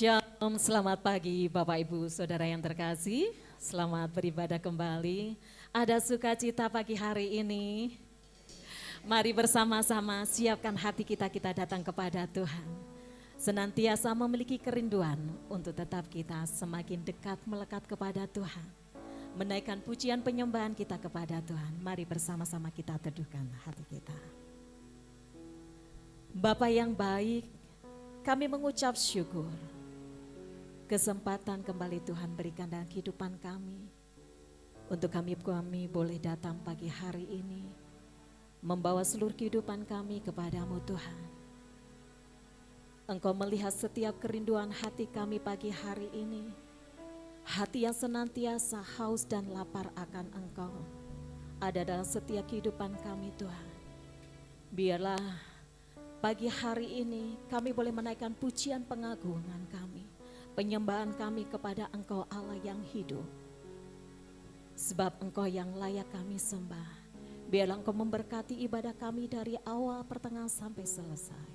Shalom, selamat pagi Bapak Ibu Saudara yang terkasih. Selamat beribadah kembali. Ada sukacita pagi hari ini. Mari bersama-sama siapkan hati kita datang kepada Tuhan. Senantiasa memiliki kerinduan untuk tetap kita semakin dekat melekat kepada Tuhan. Menaikkan pujian penyembahan kita kepada Tuhan. Mari bersama-sama kita teduhkan hati kita. Bapa yang baik, kami mengucap syukur. Kesempatan kembali Tuhan berikan dalam kehidupan kami. Untuk kami boleh datang pagi hari ini. Membawa seluruh kehidupan kami kepadamu Tuhan. Engkau melihat setiap kerinduan hati kami pagi hari ini. Hati yang senantiasa haus dan lapar akan Engkau. Ada dalam setiap kehidupan kami Tuhan. Biarlah pagi hari ini kami boleh menaikkan pujian pengagungan kami. Penyembahan kami kepada Engkau Allah yang hidup. Sebab Engkau yang layak kami sembah. Biarlah Engkau memberkati ibadah kami dari awal pertengahan sampai selesai.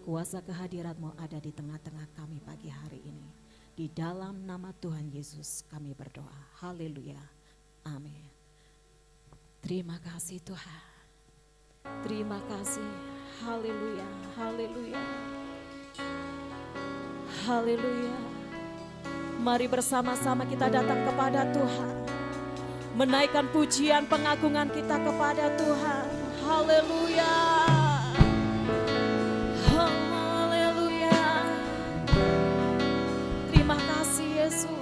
Kuasa kehadirat-Mu ada di tengah-tengah kami pagi hari ini. Di dalam nama Tuhan Yesus kami berdoa. Haleluya. Amin. Terima kasih Tuhan. Terima kasih. Haleluya. Haleluya. Haleluya. Mari bersama-sama kita datang kepada Tuhan. Menaikkan pujian pengagungan kita kepada Tuhan. Haleluya. Haleluya. Terima kasih Yesus.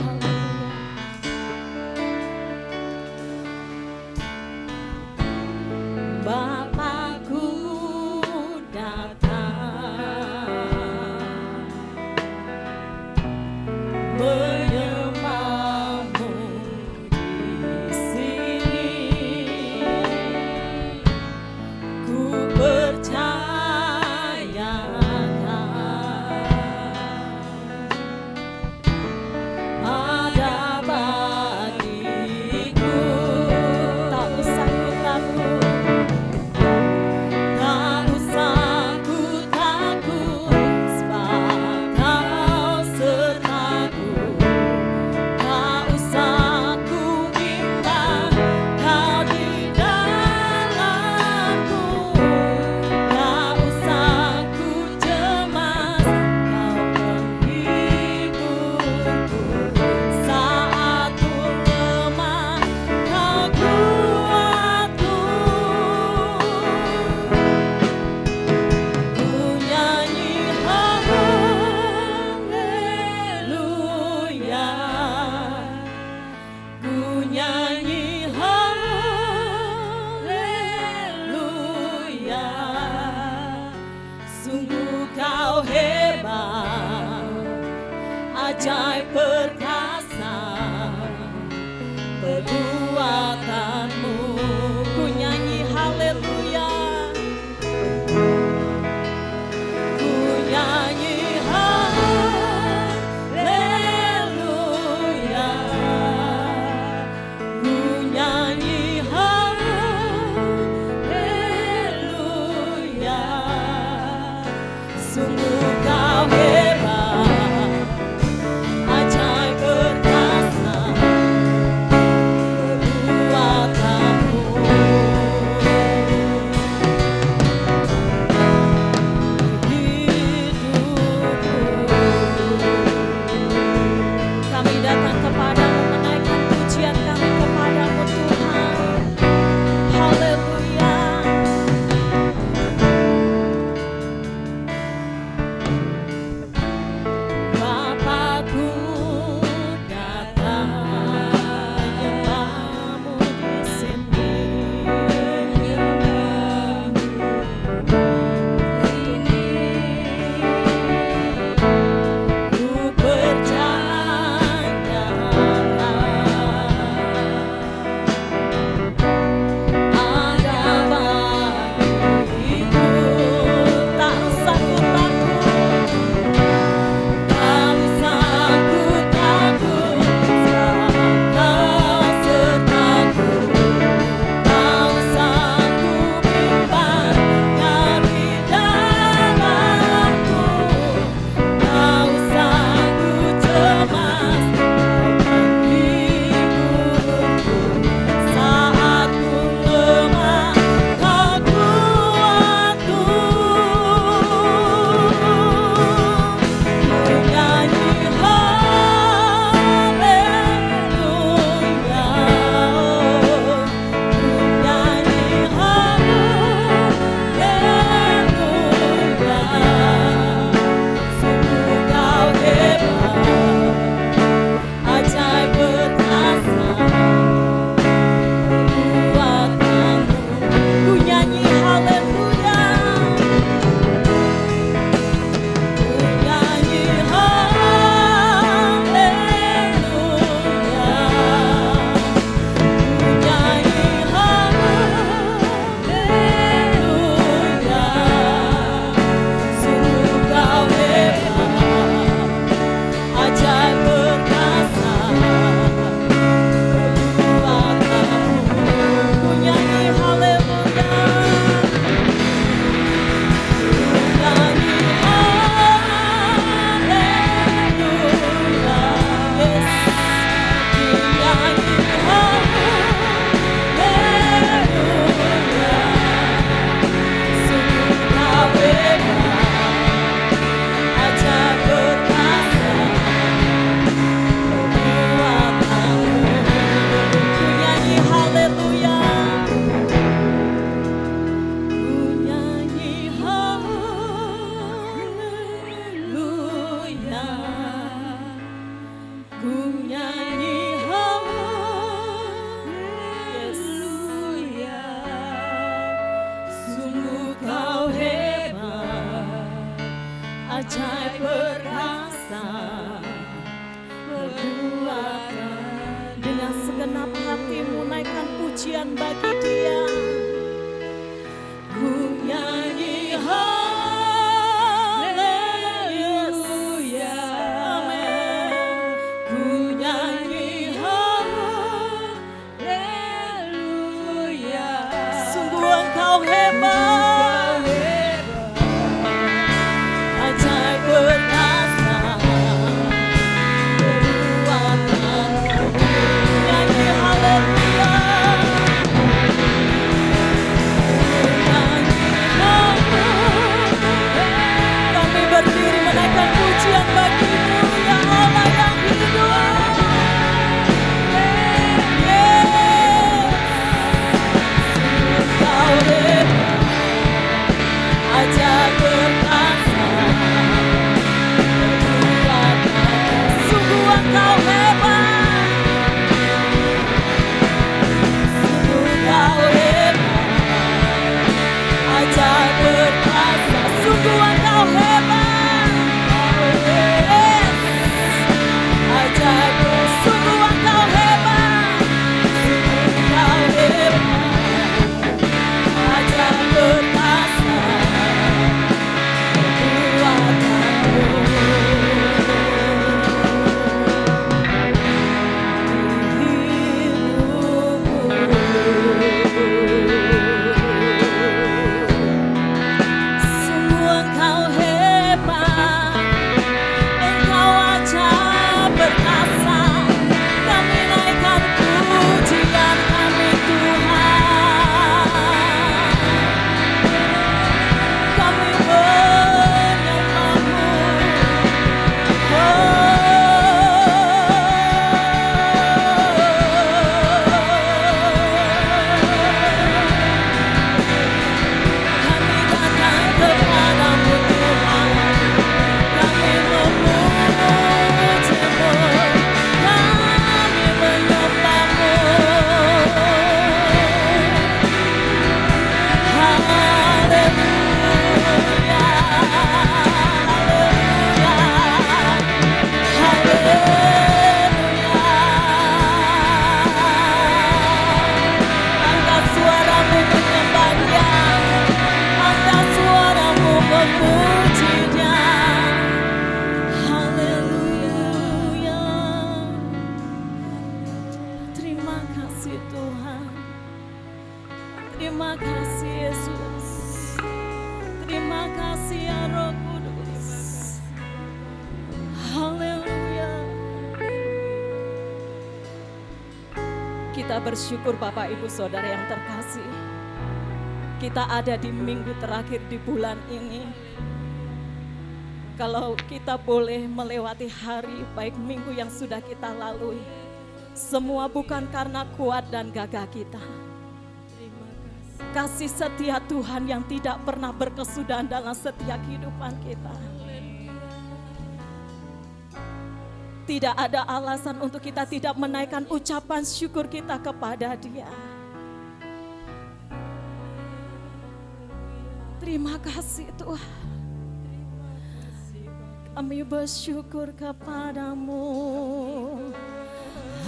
Haleluya. Bapakku menyembahmu di sini, ku percayakan ada bagiku, tak usah ku takut, tak usah ku takut, sebab Kau sertaku. Tak usah ku bimbang, Kau di dalamku. Tak usah ku cemas, Kau penghiburku. Saat ku lemah, Kau kuatku. Ku nyanyi haleluya, ku nyanyi haleluya. Sungguh Kau hebat, ajaib perkasa perbuatanmu. Ku nyanyi haleluya, ku nyanyi haleluya, ku nyanyi haleluya. Sungguh Kau hebat, ajaib ajaib perkasa perbuatan. Dengan segenap hatimu naikkan pujian bagi Dia. Ku nyanyi haleluya, amin. Ku nyanyi haleluya. Sungguh Engkau hebat, ajaib perkasa perbuatan. Nyanyi haleluya. Kami berdiri menaikkan pujian bagi-Mu, ya Allah yang hidup. Engkau hebat, ajaib perkasa perbuatan. Sungguh Engkau hebat, sungguh Engkau hebat, ajaib perkasa. Sungguh Engkau hebat, ajaib. Sungguh Engkau hebat, sungguh Engkau hebat, ajaib perkasa sungguh Engkau hebat, Engkau ajaib perkasa. Kami naikkan pujian kami Tuhan, kami menyembah-Mu. Kami datang kepadamu Tuhan, kami memuji-Mu, kami menyembah-Mu. Haleluya, haleluya, haleluya. Angkat suaramu menyembah Dia, angkat suaramu memuji Dia. Haleluya. Terima kasih Tuhan, terima kasih Yesus, terima kasih ya Roh Kudus. Haleluya. Kita bersyukur Bapak Ibu Saudara yang terkasih, kita ada di minggu terakhir di bulan ini. Kalau kita boleh melewati hari baik minggu yang sudah kita lalui, semua bukan karena kuat dan gagah kita. Kasih setia Tuhan yang tidak pernah berkesudahan dalam setiap kehidupan kita. Tidak ada alasan untuk kita tidak menaikkan ucapan syukur kita kepada Dia. Terima kasih Tuhan. Kami bersyukur kepadamu.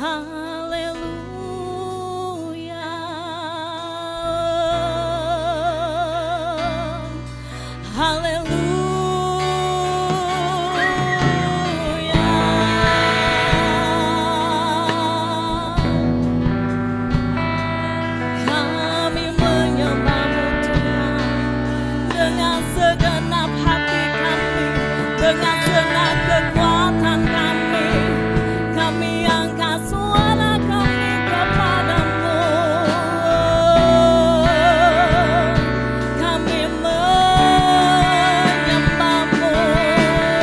Haleluya, haleluya. Kami menyembah-Mu Tuhan dengan segenap hati kami, dengan segenap kekuatan kami. Kami angkat suara kami kepadamu. Kami menyembah-Mu.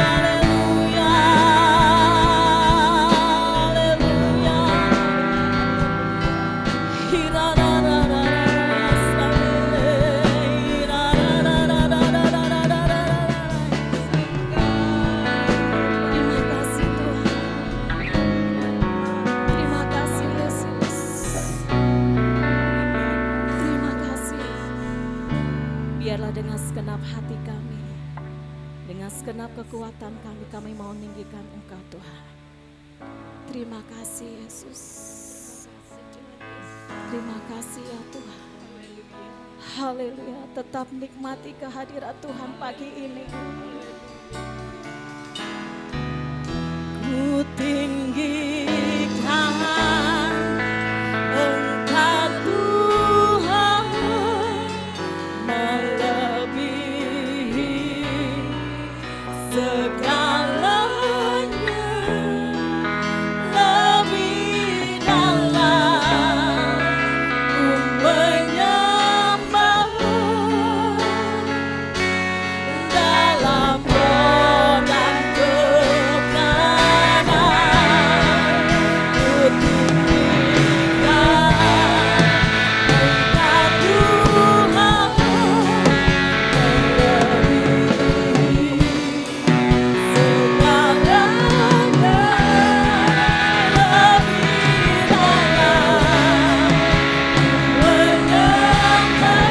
Haleluya, haleluya. Dengan segenap kekuatan kami mau meninggikan Engkau Tuhan. Terima kasih Yesus. Terima kasih ya Tuhan. Haleluya. Tetap nikmati kehadiran Tuhan pagi ini. Ku tinggikan Engkau Tuhan, melebihi segalanya, lebih dalam ku menyembah dalam roh dan kebenaran. Ku tinggikan Engkau Tuhan, melebihi segalanya, lebih dalam menyembah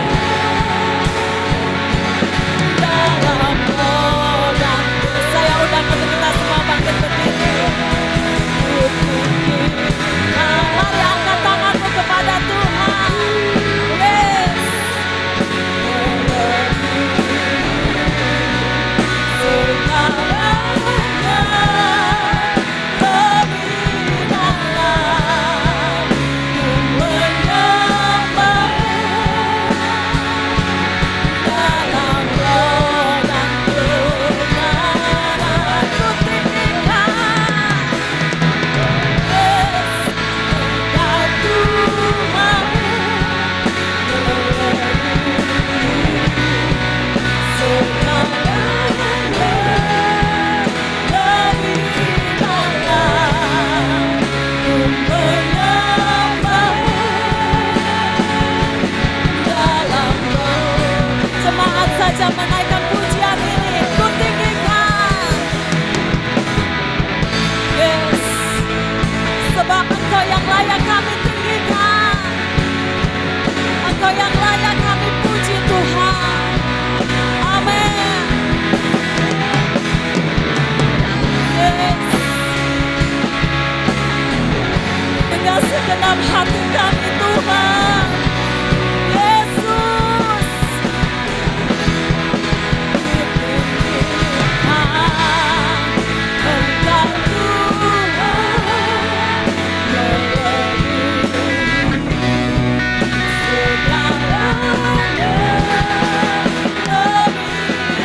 dalam roh dan saya undang untuk kita semua bangkit berdiri. Ku tinggikan, mari angkat tanganmu kepada Tuhan. Yes. Semangat saja menaikkan pujian ini. Ku tinggikan. Yes. Sebab Engkau yang layak kami tinggikan. Engkau yang layak kami puji Tuhan. Amin. Yes. Dengan segenap hati kami Tuhan. Yesus. Engkau Tuhan, segalanya, lebih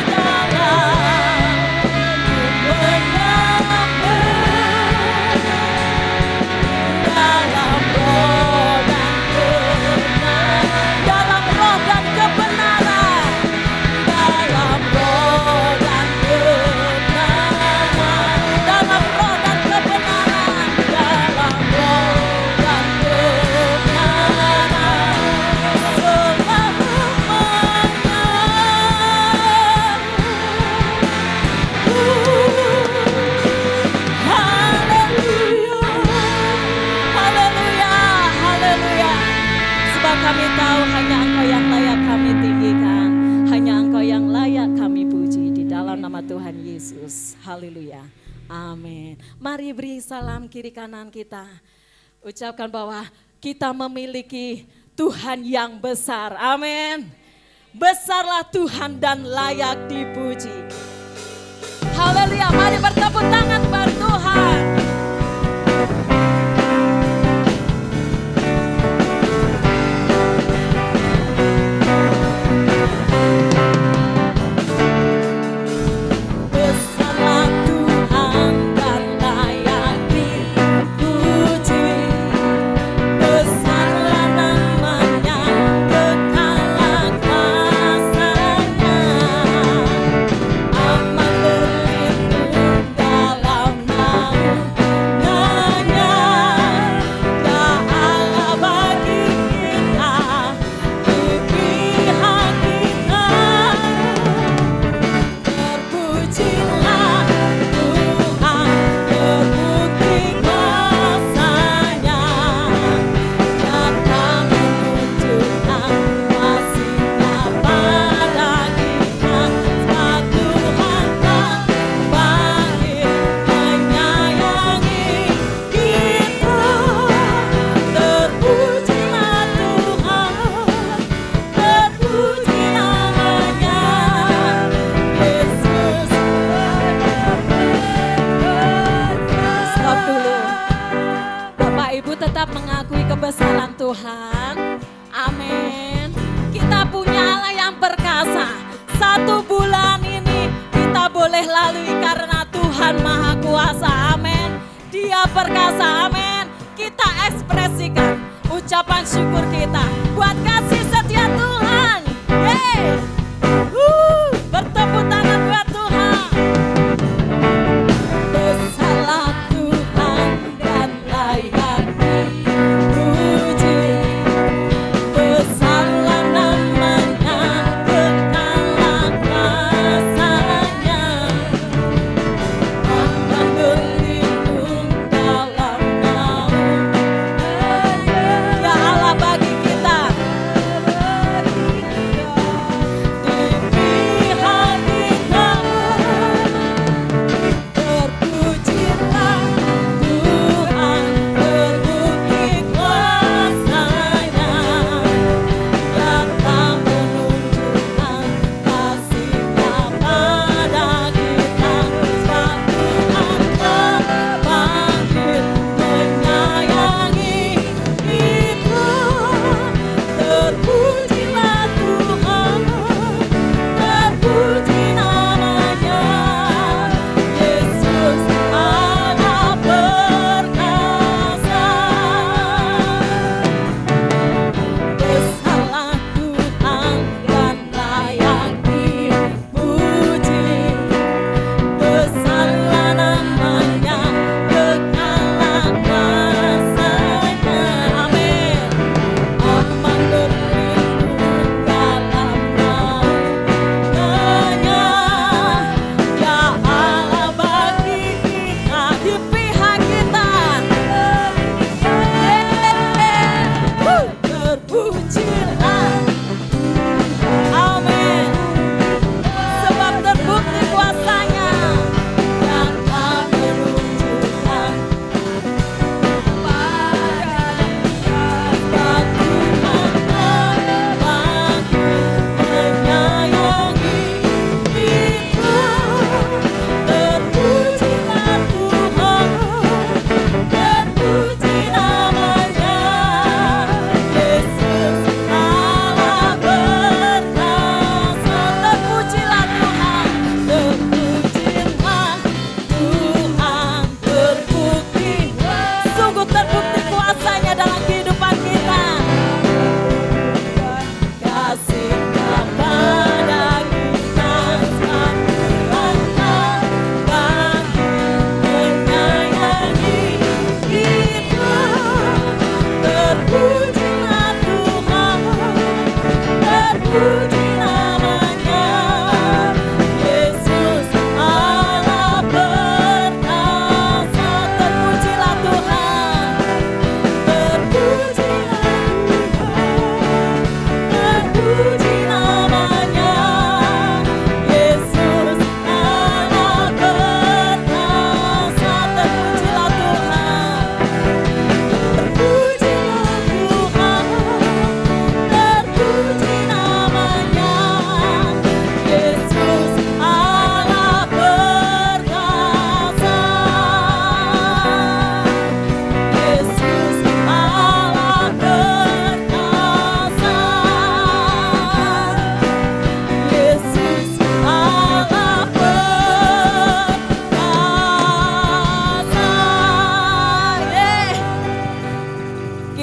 dalam menyembah dalam roh dan kebenaran, dalam roh dan kebenaran, dalam roh dan kebenaran, dalam roh dan kebenaran, dalam roh dan kebenaran, selamanya. Haleluya, haleluya, haleluya. Sebab kami tahu hanya Engkau yang layak kami tinggikan, hanya Engkau yang layak kami puji di dalam nama Tuhan Yesus. Haleluya. Amin. Mari beri salam kiri kanan kita. Ucapkan bahwa kita memiliki Tuhan yang besar. Amin. Besarlah Tuhan dan layak dipuji. Haleluya. Mari bertepuk tangan buat Tuhan. Besarlah Tuhan dan layak dipuji. Besarlah namanya, kekal kuasanya. Aman berlindung dalam naungan Maha perkasa, amin. Kita ekspresikan ucapan syukur kita buat kasih setia Tuhan. Yeay. Bertepuk tangan buat Tuhan. Bersalah Tuhan dan layak dipuji. Bersalah namanya, kekal kuasanya. Aman berlindung dalam naungan. Ya Allah, bagi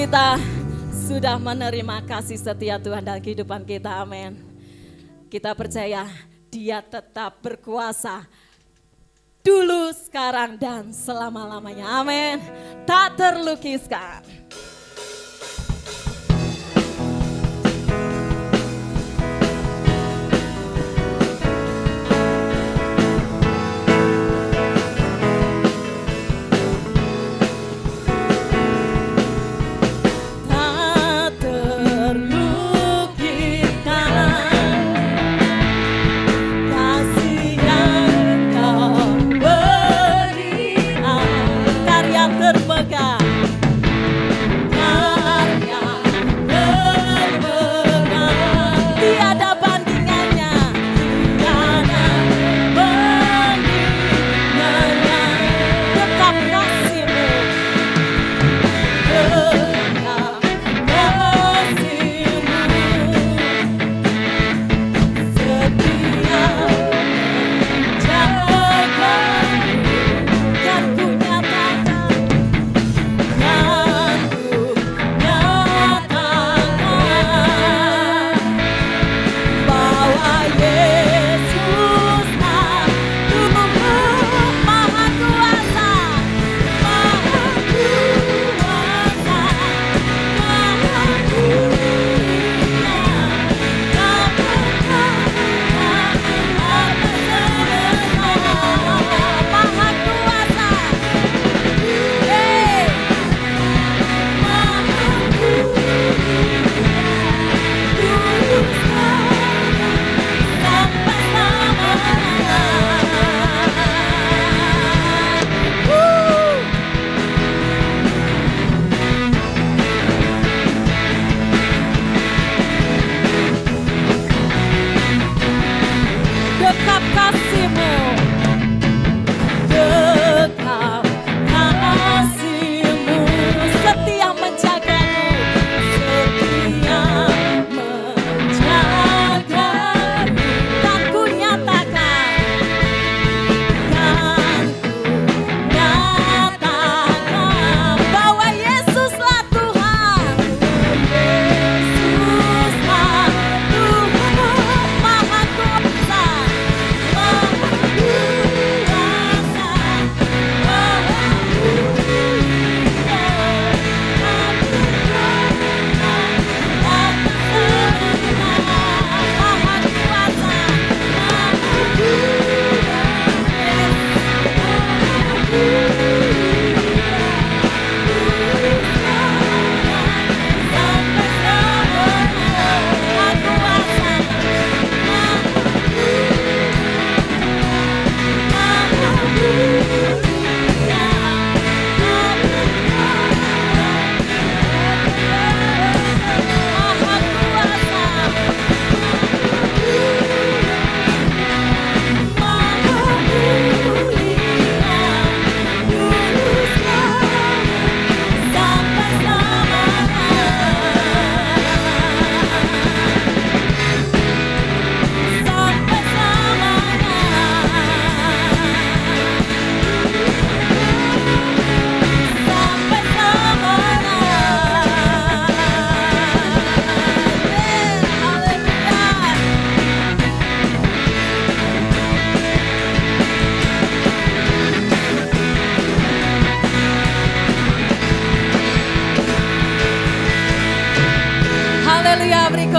kita sudah menerima kasih setia Tuhan dalam kehidupan kita, amin. Kita percaya Dia tetap berkuasa dulu, sekarang, dan selama-lamanya, amin. Tak terlukiskan.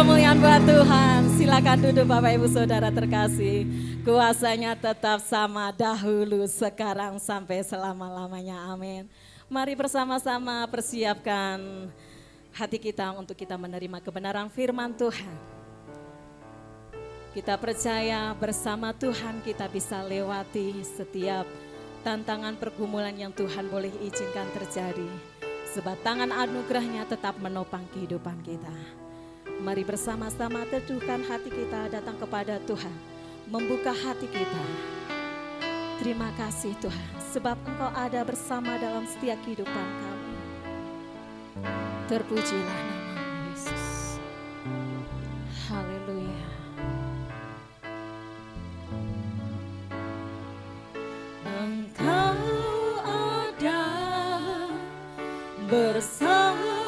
kemuliaan buat Tuhan. Silakan duduk Bapak Ibu Saudara terkasih. Kuasanya tetap sama dahulu, sekarang sampai selama-lamanya. Amin. Mari bersama-sama persiapkan hati kita untuk kita menerima kebenaran firman Tuhan. Kita percaya bersama Tuhan kita bisa lewati setiap tantangan pergumulan yang Tuhan boleh izinkan terjadi. Sebab tangan anugerahnya tetap menopang kehidupan kita. Mari bersama-sama teduhkan hati kita datang kepada Tuhan. Membuka hati kita. Terima kasih Tuhan, sebab Engkau ada bersama dalam setiap kehidupan kami. Terpujilah nama Yesus. Haleluya. Engkau ada bersamaku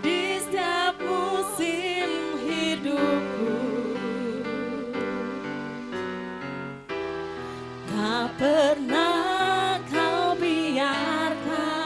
di setiap musim hidupku. Tak pernah kau biarkan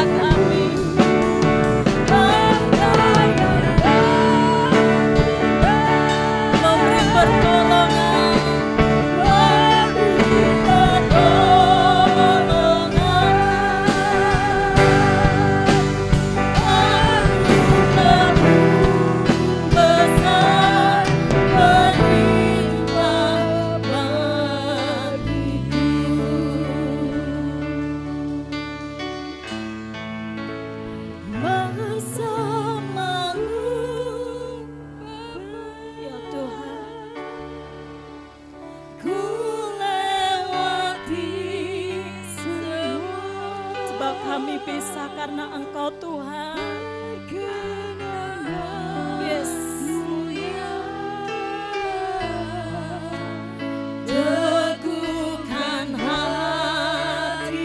doa kami. Memberi pertolongan, besar berlimpah bagiku. Bersamamu, ya Tuhan, ku lewati semua. Sebab kami bisa karena Engkau Tuhan. Yes. Teguhkan hatiku,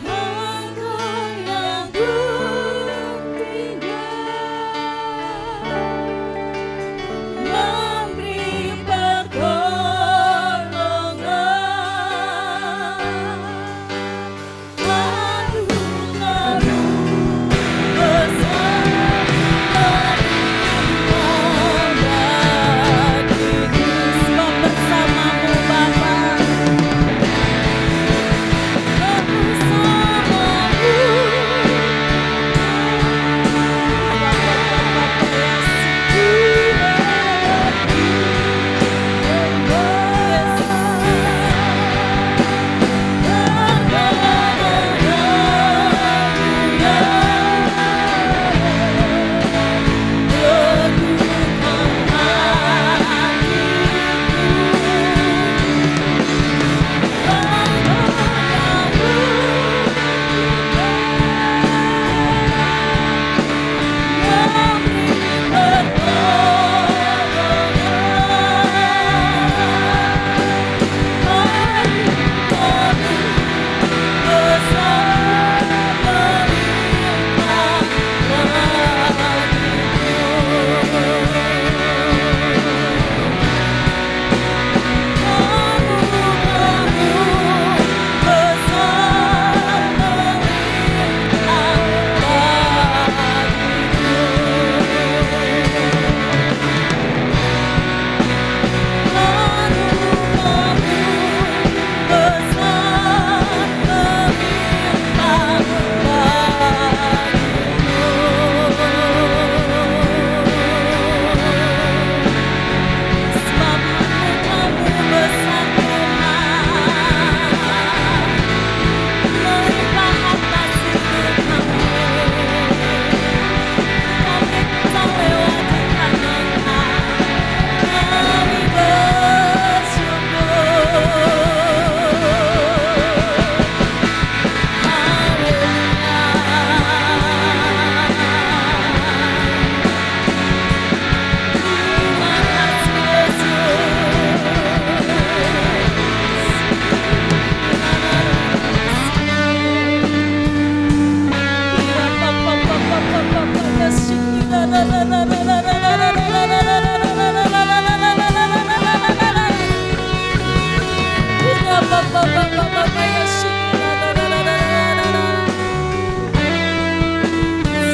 Engkau yang bertindak, memberi pertolongan. Anugerah-Mu besar berlimpah bagiku. Sebab bersama-Mu Bapa,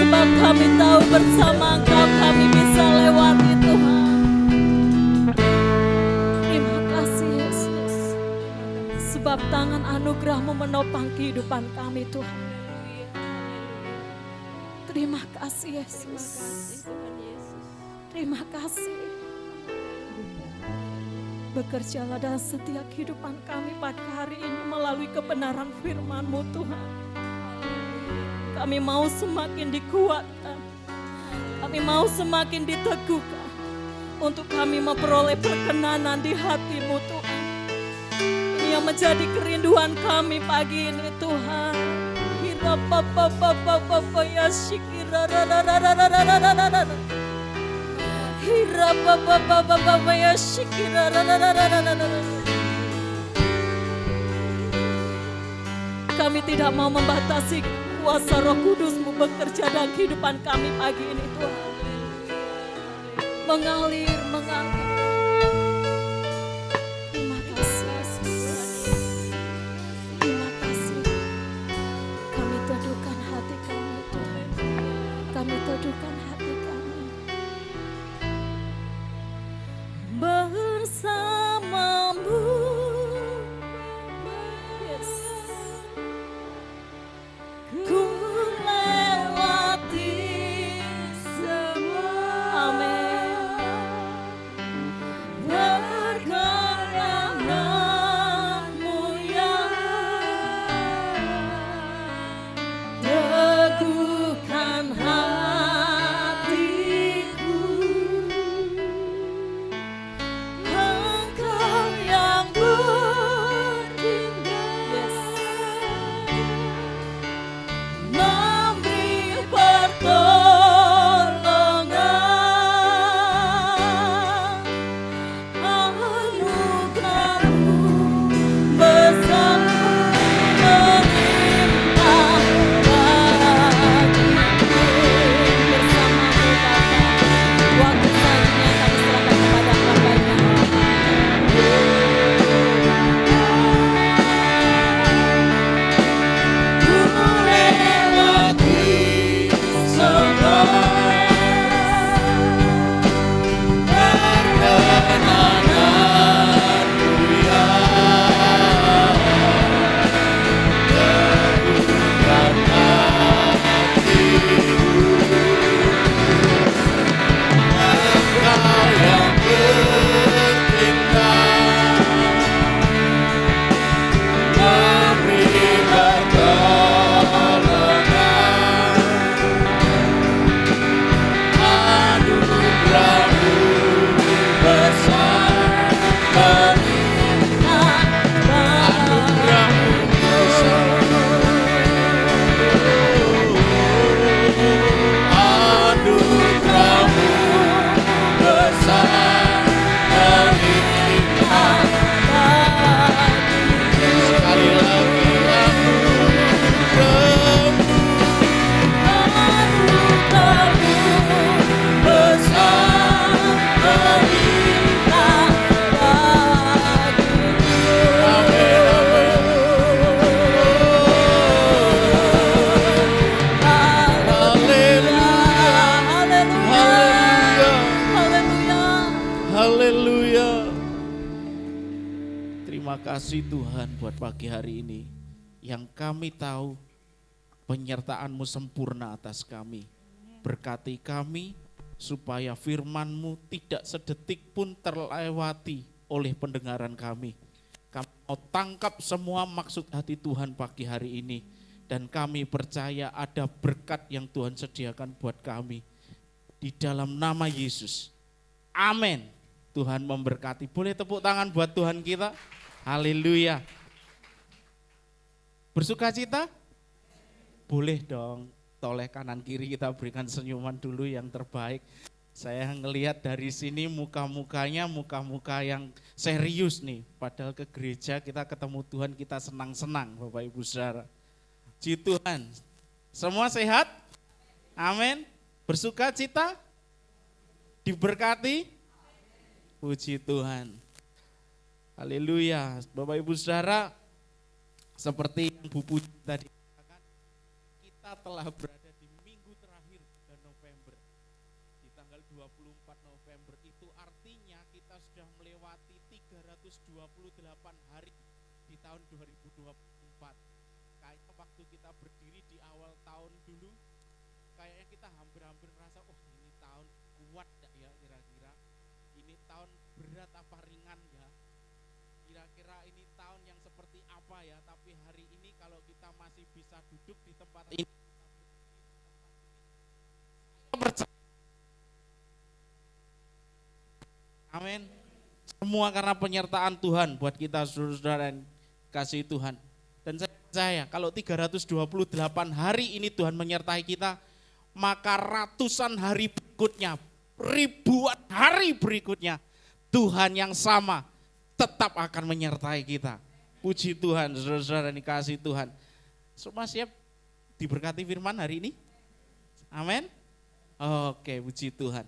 sebab kami tahu bersama Engkau kami bisa lewati Tuhan. Terima kasih Yesus, sebab tangan anugerah-Mu menopang kehidupan kami Tuhan. Terima kasih Yesus. Terima kasih. Bekerjalah dalam setiap kehidupan kami pagi hari ini melalui kebenaran firman-Mu Tuhan. Kami mau semakin dikuatkan, kami mau semakin diteguhkan, untuk kami memperoleh perkenanan di hati-Mu Tuhan. Ini yang menjadi kerinduan kami pagi ini Tuhan. Hira-pa-pa-pa-pa-pa ya syikira. Hira-pa-pa-pa-pa-pa ya syikira. Kami tidak mau membatasi kuasa Roh Kudus-Mu bekerja dalam kehidupan kami pagi ini Tuhan. Mengalir. Terima kasih Yesus. Terima kasih Tuhan buat pagi hari ini. Yang kami tahu penyertaan-Mu sempurna atas kami. Berkati kami supaya firman-Mu tidak sedetik pun terlewati oleh pendengaran kami. Kami mau tangkap semua maksud hati Tuhan pagi hari ini. Dan kami percaya ada berkat yang Tuhan sediakan buat kami. Di dalam nama Yesus. Amin. Tuhan memberkati. Boleh tepuk tangan buat Tuhan kita? Haleluya. Bersukacita? Boleh dong. Toleh kanan kiri kita berikan senyuman dulu yang terbaik. Saya ngelihat dari sini muka-mukanya muka-muka yang serius nih. Padahal ke gereja kita ketemu Tuhan kita senang-senang Bapak Ibu Saudara. Puji Tuhan. Semua sehat? Amin. Bersukacita? Diberkati? Puji Tuhan. Haleluya. Bapak Ibu Saudara, seperti yang Bu Puji tadi katakan, kita telah berada di minggu terakhir bulan November. Di tanggal 24 November itu artinya kita sudah melewati 328 hari di tahun 2024. Kayaknya waktu kita berdiri di awal tahun dulu, kayaknya kita hampir-hampir merasa, oh ini tahun kuat gak ya kira-kira. Ini tahun berat apa ringan ya, kira-kira ini tahun yang seperti apa ya. Tapi hari ini kalau kita masih bisa duduk di tempat ini, saya percaya, amin, semua karena penyertaan Tuhan buat kita saudara-saudara yang kasih Tuhan. Dan saya percaya kalau 328 hari ini Tuhan menyertai kita, maka ratusan hari berikutnya, ribuan hari berikutnya, Tuhan yang sama tetap akan menyertai kita. Puji Tuhan, saudara-saudara yang dikasih Tuhan. Semua siap diberkati firman hari ini? Amin. Oke, puji Tuhan.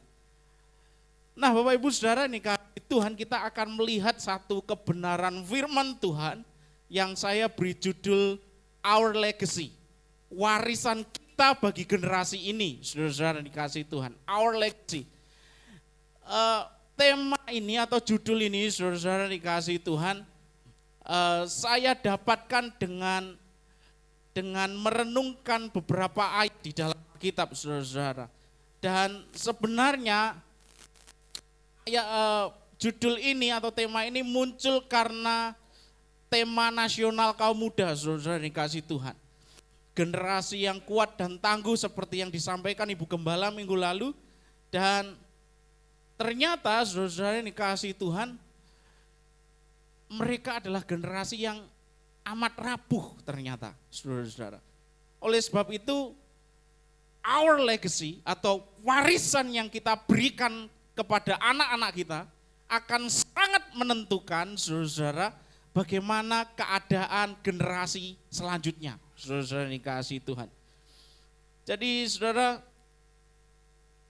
Nah Bapak Ibu Saudara, ini Tuhan kita akan melihat satu kebenaran firman Tuhan yang saya beri judul Our Legacy. Warisan kita bagi generasi ini, saudara-saudara yang dikasih Tuhan. Our Legacy. Tema ini atau judul ini, saudara-saudara yang dikasih Tuhan, saya dapatkan dengan merenungkan beberapa ayat di dalam kitab, saudara-saudara. Dan sebenarnya judul ini atau tema ini muncul karena tema nasional kaum muda, saudara-saudara yang dikasih Tuhan. Generasi yang kuat dan tangguh seperti yang disampaikan Ibu Gembala minggu lalu. Dan ternyata saudara-saudara yang dikasih Tuhan, mereka adalah generasi yang amat rapuh ternyata, saudara-saudara. Oleh sebab itu, our legacy atau warisan yang kita berikan kepada anak-anak kita akan sangat menentukan, saudara-saudara, bagaimana keadaan generasi selanjutnya, saudara-saudara yang dikasihi Tuhan. Jadi saudara,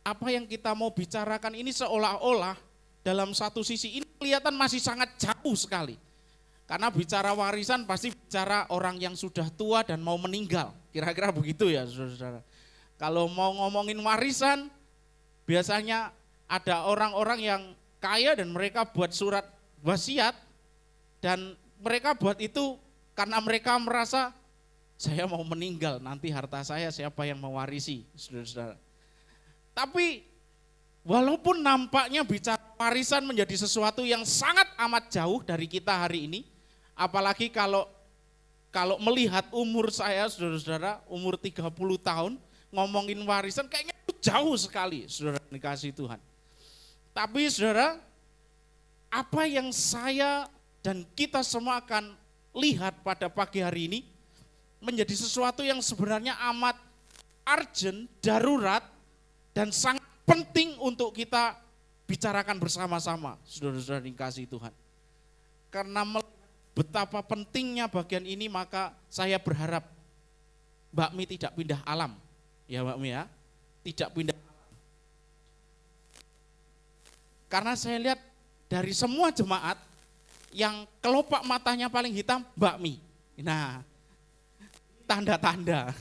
apa yang kita mau bicarakan ini seolah-olah dalam satu sisi ini kelihatan masih sangat jauh sekali. Karena bicara warisan pasti bicara orang yang sudah tua dan mau meninggal. Kira-kira begitu ya saudara-saudara. Kalau mau ngomongin warisan, biasanya ada orang-orang yang kaya dan mereka buat surat wasiat. Dan mereka buat itu karena mereka merasa saya mau meninggal, nanti harta saya siapa yang mewarisi, saudara-saudara. Tapi walaupun nampaknya bicara warisan menjadi sesuatu yang sangat amat jauh dari kita hari ini, apalagi kalau melihat umur saya, saudara-saudara, umur 30 tahun, ngomongin warisan kayaknya jauh sekali, saudara dikasih Tuhan. Tapi saudara, apa yang saya dan kita semua akan lihat pada pagi hari ini menjadi sesuatu yang sebenarnya amat urgent, darurat, dan sangat penting untuk kita bicarakan bersama-sama, saudara-saudara dikasihi Tuhan. Karena betapa pentingnya bagian ini, maka saya berharap Mbak Mi tidak pindah alam. Ya Mbak Mi ya, tidak pindah alam. Karena saya lihat dari semua jemaat, yang kelopak matanya paling hitam, Mbak Mi. Nah, tanda-tanda.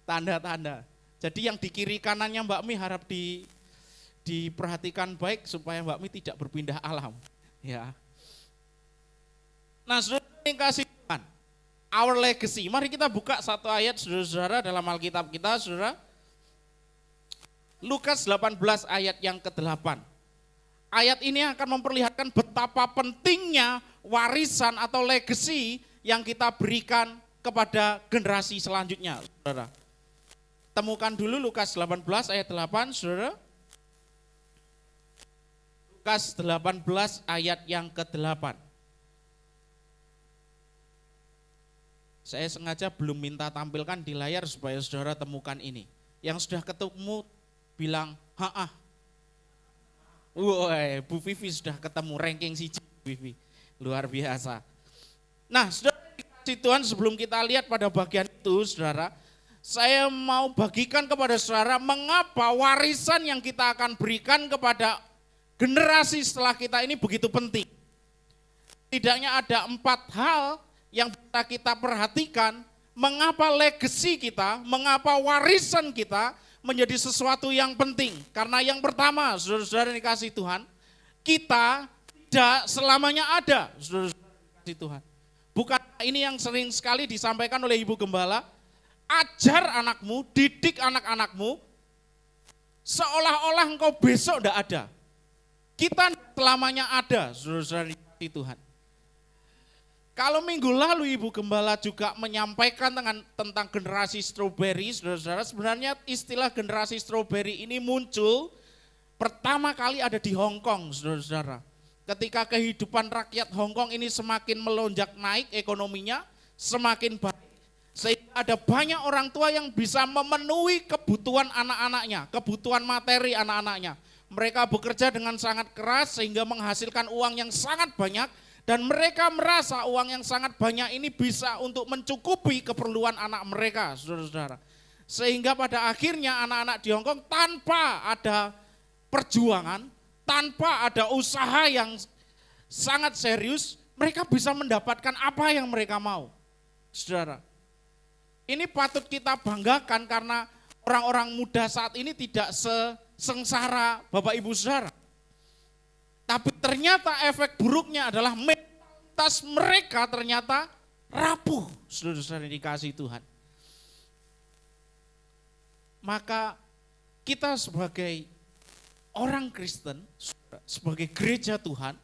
Tanda-tanda. Jadi yang di kiri kanannya Mbak Mi harap diperhatikan baik supaya Mbak Mi tidak berpindah alam. Ya. Nah, saudara yang kasih Tuhan, our legacy. Mari kita buka satu ayat saudara-saudara dalam Alkitab kita, saudara. Lukas 18 ayat yang ke-8. Ayat ini akan memperlihatkan betapa pentingnya warisan atau legacy yang kita berikan kepada generasi selanjutnya, saudara. Temukan dulu Lukas 18 ayat 8, saudara. Lukas 18 ayat yang ke-8. Saya sengaja belum minta tampilkan di layar supaya saudara temukan ini. Yang sudah ketemu bilang, ha-ah. Woi, Bu Vivi sudah ketemu ranking siji, Bu Vivi. Luar biasa. Nah, saudara dikasih Tuhan, sebelum kita lihat pada bagian itu, saudara, saya mau bagikan kepada saudara mengapa warisan yang kita akan berikan kepada generasi setelah kita ini begitu penting. Tidaknya ada 4 hal yang bisa kita perhatikan, mengapa legacy kita, mengapa warisan kita menjadi sesuatu yang penting. Karena yang pertama, saudara-saudara dikasih Tuhan, kita tidak selamanya ada, saudara-saudara dikasih Tuhan. Bukan ini yang sering sekali disampaikan oleh Ibu Gembala, ajar anakmu, didik anak-anakmu, seolah-olah engkau besok tidak ada. Kita selamanya ada, saudara-saudara dikasih Tuhan. Kalau minggu lalu Ibu Gembala juga menyampaikan tentang generasi strawberry, saudara-saudara, sebenarnya istilah generasi strawberry ini muncul pertama kali ada di Hong Kong, saudara-saudara. Ketika kehidupan rakyat Hong Kong ini semakin melonjak naik ekonominya, semakin baik. Sehingga ada banyak orang tua yang bisa memenuhi kebutuhan anak-anaknya, kebutuhan materi anak-anaknya. Mereka bekerja dengan sangat keras sehingga menghasilkan uang yang sangat banyak. Dan mereka merasa uang yang sangat banyak ini bisa untuk mencukupi keperluan anak mereka, saudara-saudara. Sehingga pada akhirnya anak-anak di Hong Kong tanpa ada perjuangan, tanpa ada usaha yang sangat serius, mereka bisa mendapatkan apa yang mereka mau, saudara. Ini patut kita banggakan karena orang-orang muda saat ini tidak sesengsara Bapak Ibu Saudara. Tapi ternyata efek buruknya adalah mentalitas mereka ternyata rapuh, saudara-saudara dikasih Tuhan. Maka kita sebagai orang Kristen, sebagai gereja Tuhan,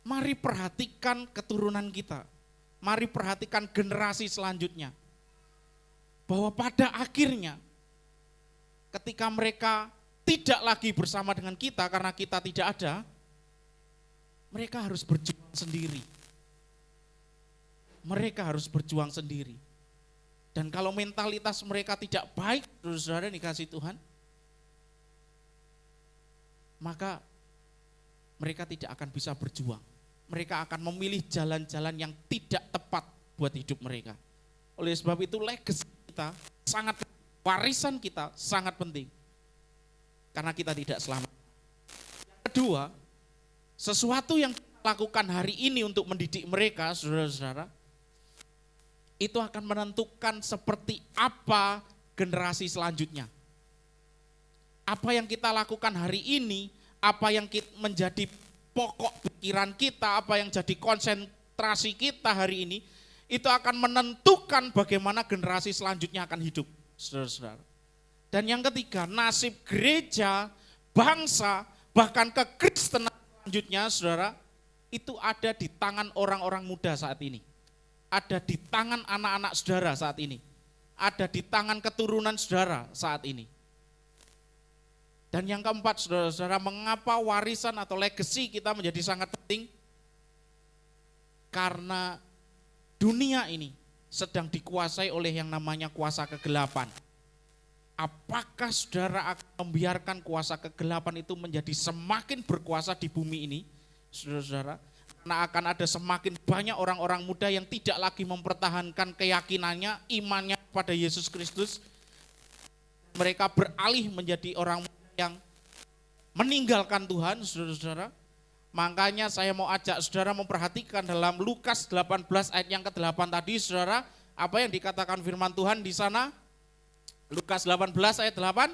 mari perhatikan keturunan kita. Mari perhatikan generasi selanjutnya. Bahwa pada akhirnya ketika mereka tidak lagi bersama dengan kita karena kita tidak ada, mereka harus berjuang sendiri. Mereka harus berjuang sendiri. Dan kalau mentalitas mereka tidak baik, saudara dikasih Tuhan, maka mereka tidak akan bisa berjuang. Mereka akan memilih jalan-jalan yang tidak tepat buat hidup mereka. Oleh sebab itu legacy kita sangat, warisan kita sangat penting. Karena kita tidak selamat. Yang kedua, sesuatu yang kita lakukan hari ini untuk mendidik mereka, saudara-saudara, itu akan menentukan seperti apa generasi selanjutnya. Apa yang kita lakukan hari ini, apa yang menjadi pokok pikiran kita, apa yang jadi konsentrasi kita hari ini, itu akan menentukan bagaimana generasi selanjutnya akan hidup, saudara-saudara. Dan yang ketiga, nasib gereja, bangsa, bahkan kekristenan selanjutnya, saudara, itu ada di tangan orang-orang muda saat ini. Ada di tangan anak-anak saudara saat ini. Ada di tangan keturunan saudara saat ini. Dan yang keempat, saudara-saudara, mengapa warisan atau legacy kita menjadi sangat penting? Karena dunia ini sedang dikuasai oleh yang namanya kuasa kegelapan. Apakah saudara akan membiarkan kuasa kegelapan itu menjadi semakin berkuasa di bumi ini, saudara-saudara? Karena akan ada semakin banyak orang-orang muda yang tidak lagi mempertahankan keyakinannya, imannya pada Yesus Kristus. Mereka beralih menjadi orang yang meninggalkan Tuhan, saudara-saudara. Makanya saya mau ajak saudara memperhatikan dalam Lukas 18 ayat yang ke-8 tadi, saudara, apa yang dikatakan firman Tuhan di sana? Lukas 18 ayat 8.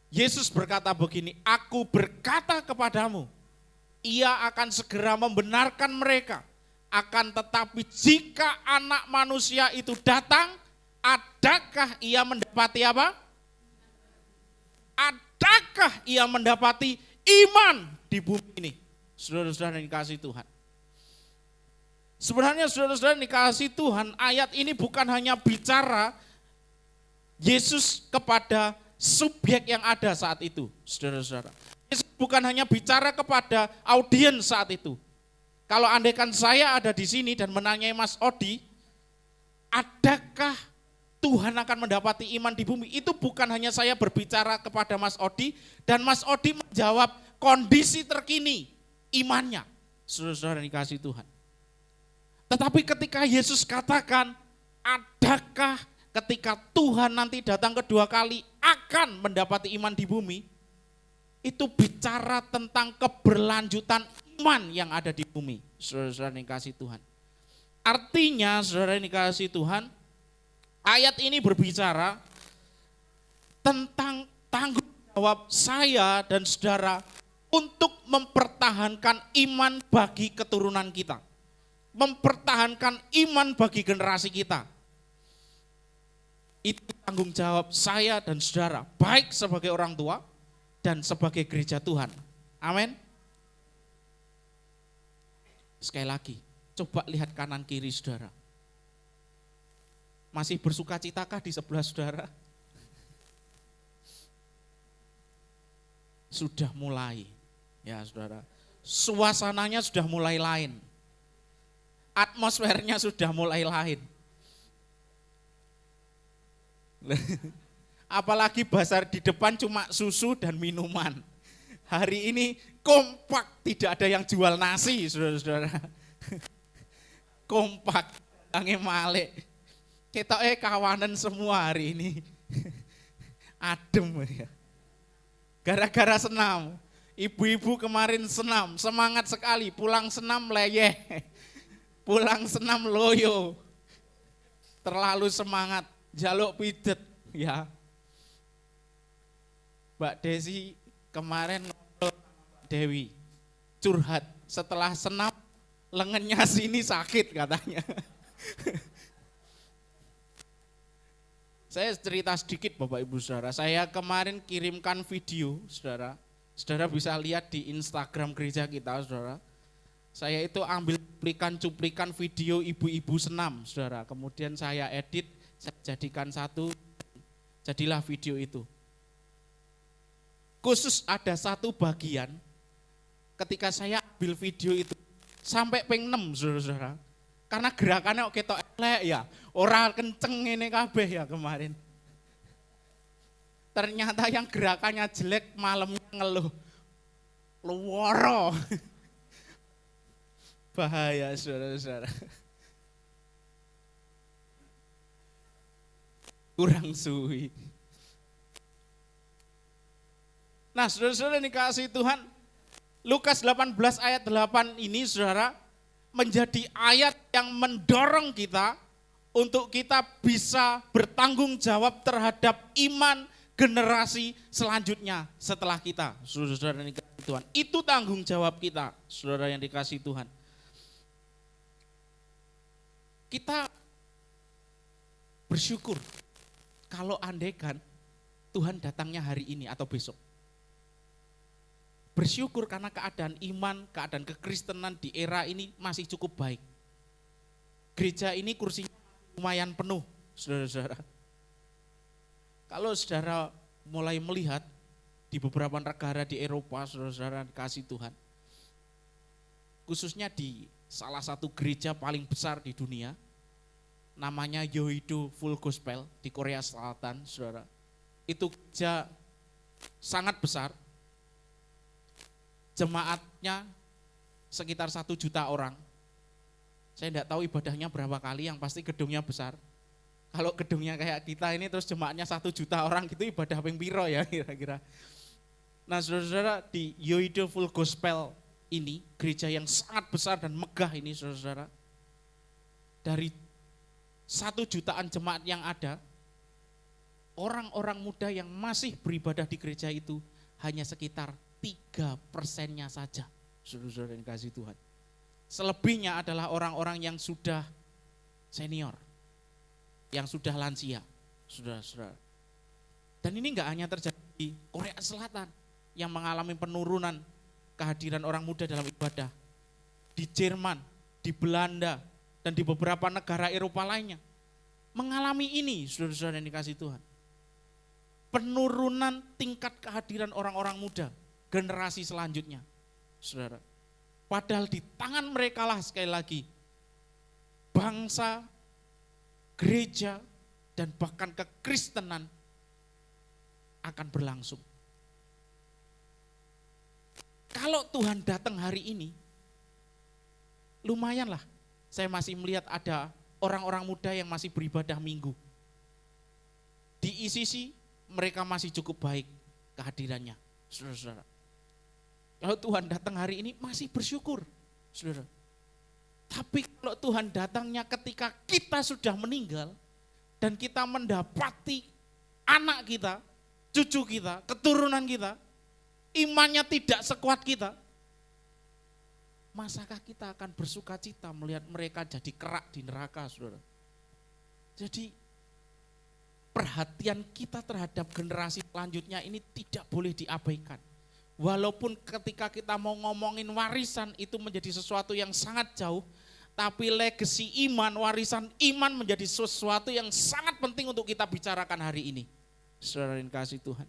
Yesus berkata begini, aku berkata kepadamu, ia akan segera membenarkan mereka. Akan tetapi jika Anak Manusia itu datang, adakah ia mendapati apa? Adakah ia mendapati iman di bumi ini? Saudara-saudara yang dikasihi Tuhan. Sebenarnya saudara-saudara yang dikasihi Tuhan, ayat ini bukan hanya bicara Yesus kepada subjek yang ada saat itu, saudara-saudara. Yesus bukan hanya bicara kepada audiens saat itu. Kalau andaikan saya ada di sini dan menanyai Mas Odi, adakah Tuhan akan mendapati iman di bumi? Itu bukan hanya saya berbicara kepada Mas Odi dan Mas Odi menjawab kondisi terkini imannya, saudara-saudara yang dikasihi Tuhan. Tetapi ketika Yesus katakan, adakah ketika Tuhan nanti datang kedua kali akan mendapati iman di bumi, itu bicara tentang keberlanjutan iman yang ada di bumi, saudara-saudara yang dikasihi Tuhan. Artinya, saudara yang dikasihi Tuhan, ayat ini berbicara tentang tanggung jawab saya dan saudara untuk mempertahankan iman bagi keturunan kita. Mempertahankan iman bagi generasi kita. Itu tanggung jawab saya dan saudara, baik sebagai orang tua dan sebagai gereja Tuhan. Amin. Sekali lagi, coba lihat kanan kiri saudara. Masih bersuka citakah di sebelah saudara? Sudah mulai, ya saudara. Suasananya sudah mulai lain. Atmosfernya sudah mulai lain. Apalagi bazar di depan cuma susu dan minuman. Hari ini kompak, tidak ada yang jual nasi, saudara-saudara. Kompak, angin malik. Kita kawanan semua hari ini. Adem ya. Gara-gara senam. Ibu-ibu kemarin senam, semangat sekali. Pulang senam leyeh. Pulang senam loyo. Terlalu semangat. Jaluk pidet ya. Mbak Desi kemarin ngobrol sama Dewi. Curhat setelah senam lengannya sini sakit katanya. Saya cerita sedikit Bapak Ibu Saudara. Saya kemarin kirimkan video Saudara. Saudara bisa lihat di Instagram gereja kita Saudara. Saya itu ambil cuplikan video ibu-ibu senam, saudara. Kemudian saya edit, saya jadikan satu, jadilah video itu. Khusus ada satu bagian, ketika saya ambil video itu, sampai ping 6, saudara-saudara. Karena gerakannya ketok elek ya, ora kenceng ini kabeh ya kemarin. Ternyata yang gerakannya jelek malamnya ngeluh, luworo. Bahaya saudara-saudara. Kurang suwi. Nah saudara-saudara yang dikasihi Tuhan, Lukas 18 ayat 8 ini saudara, menjadi ayat yang mendorong kita untuk kita bisa bertanggung jawab terhadap iman generasi selanjutnya setelah kita. Saudara-saudara yang dikasihi Tuhan, itu tanggung jawab kita, saudara yang dikasihi Tuhan. Kita bersyukur kalau andaikan Tuhan datangnya hari ini atau besok. Bersyukur karena keadaan iman, keadaan kekristenan di era ini masih cukup baik. Gereja ini kursinya lumayan penuh, saudara-saudara. Kalau saudara mulai melihat di beberapa negara di Eropa, saudara-saudara dikasihi Tuhan, khususnya di salah satu gereja paling besar di dunia, namanya Yoido Full Gospel di Korea Selatan, saudara. Itu gereja sangat besar, jemaatnya sekitar 1 juta orang. Saya tidak tahu ibadahnya berapa kali, yang pasti gedungnya besar. Kalau gedungnya kayak kita ini terus jemaatnya 1 juta orang gitu, ibadah ping piro ya kira-kira. Nah saudara-saudara, di Yoido Full Gospel ini, gereja yang sangat besar dan megah ini saudara-saudara, dari 1 jutaan jemaat yang ada, orang-orang muda yang masih beribadah di gereja itu hanya sekitar 3%-nya saja, saudara-saudara yang kasih Tuhan. Selebihnya adalah orang-orang yang sudah senior, yang sudah lansia, saudara-saudara. Dan ini enggak hanya terjadi di Korea Selatan yang mengalami penurunan kehadiran orang muda dalam ibadah. Di Jerman, di Belanda, dan di beberapa negara Eropa lainnya mengalami ini, saudara-saudara yang dikasih Tuhan. Penurunan tingkat kehadiran orang-orang muda, generasi selanjutnya, saudara. Padahal di tangan mereka lah sekali lagi, bangsa, gereja, dan bahkan kekristenan akan berlangsung. Kalau Tuhan datang hari ini, lumayanlah saya masih melihat ada orang-orang muda yang masih beribadah minggu. Di ICC mereka masih cukup baik kehadirannya, saudara-saudara. Kalau Tuhan datang hari ini masih bersyukur, saudara. Tapi kalau Tuhan datangnya ketika kita sudah meninggal dan kita mendapati anak kita, cucu kita, keturunan kita, imannya tidak sekuat kita, masakah kita akan bersuka cita melihat mereka jadi kerak di neraka, saudara? Jadi perhatian kita terhadap generasi selanjutnya ini tidak boleh diabaikan. Walaupun ketika kita mau ngomongin warisan itu menjadi sesuatu yang sangat jauh, tapi legacy iman, warisan iman menjadi sesuatu yang sangat penting untuk kita bicarakan hari ini. Saudara yang kasih Tuhan.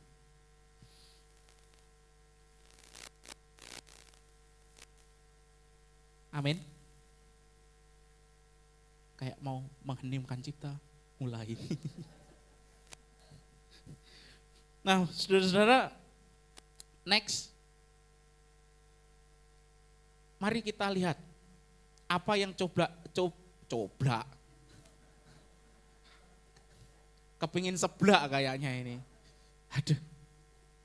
Amin. Kayak mau mengheningkan cipta, mulai. Nah, saudara-saudara, next. Mari kita lihat apa yang coba. Kepingin seblak kayaknya ini. Aduh.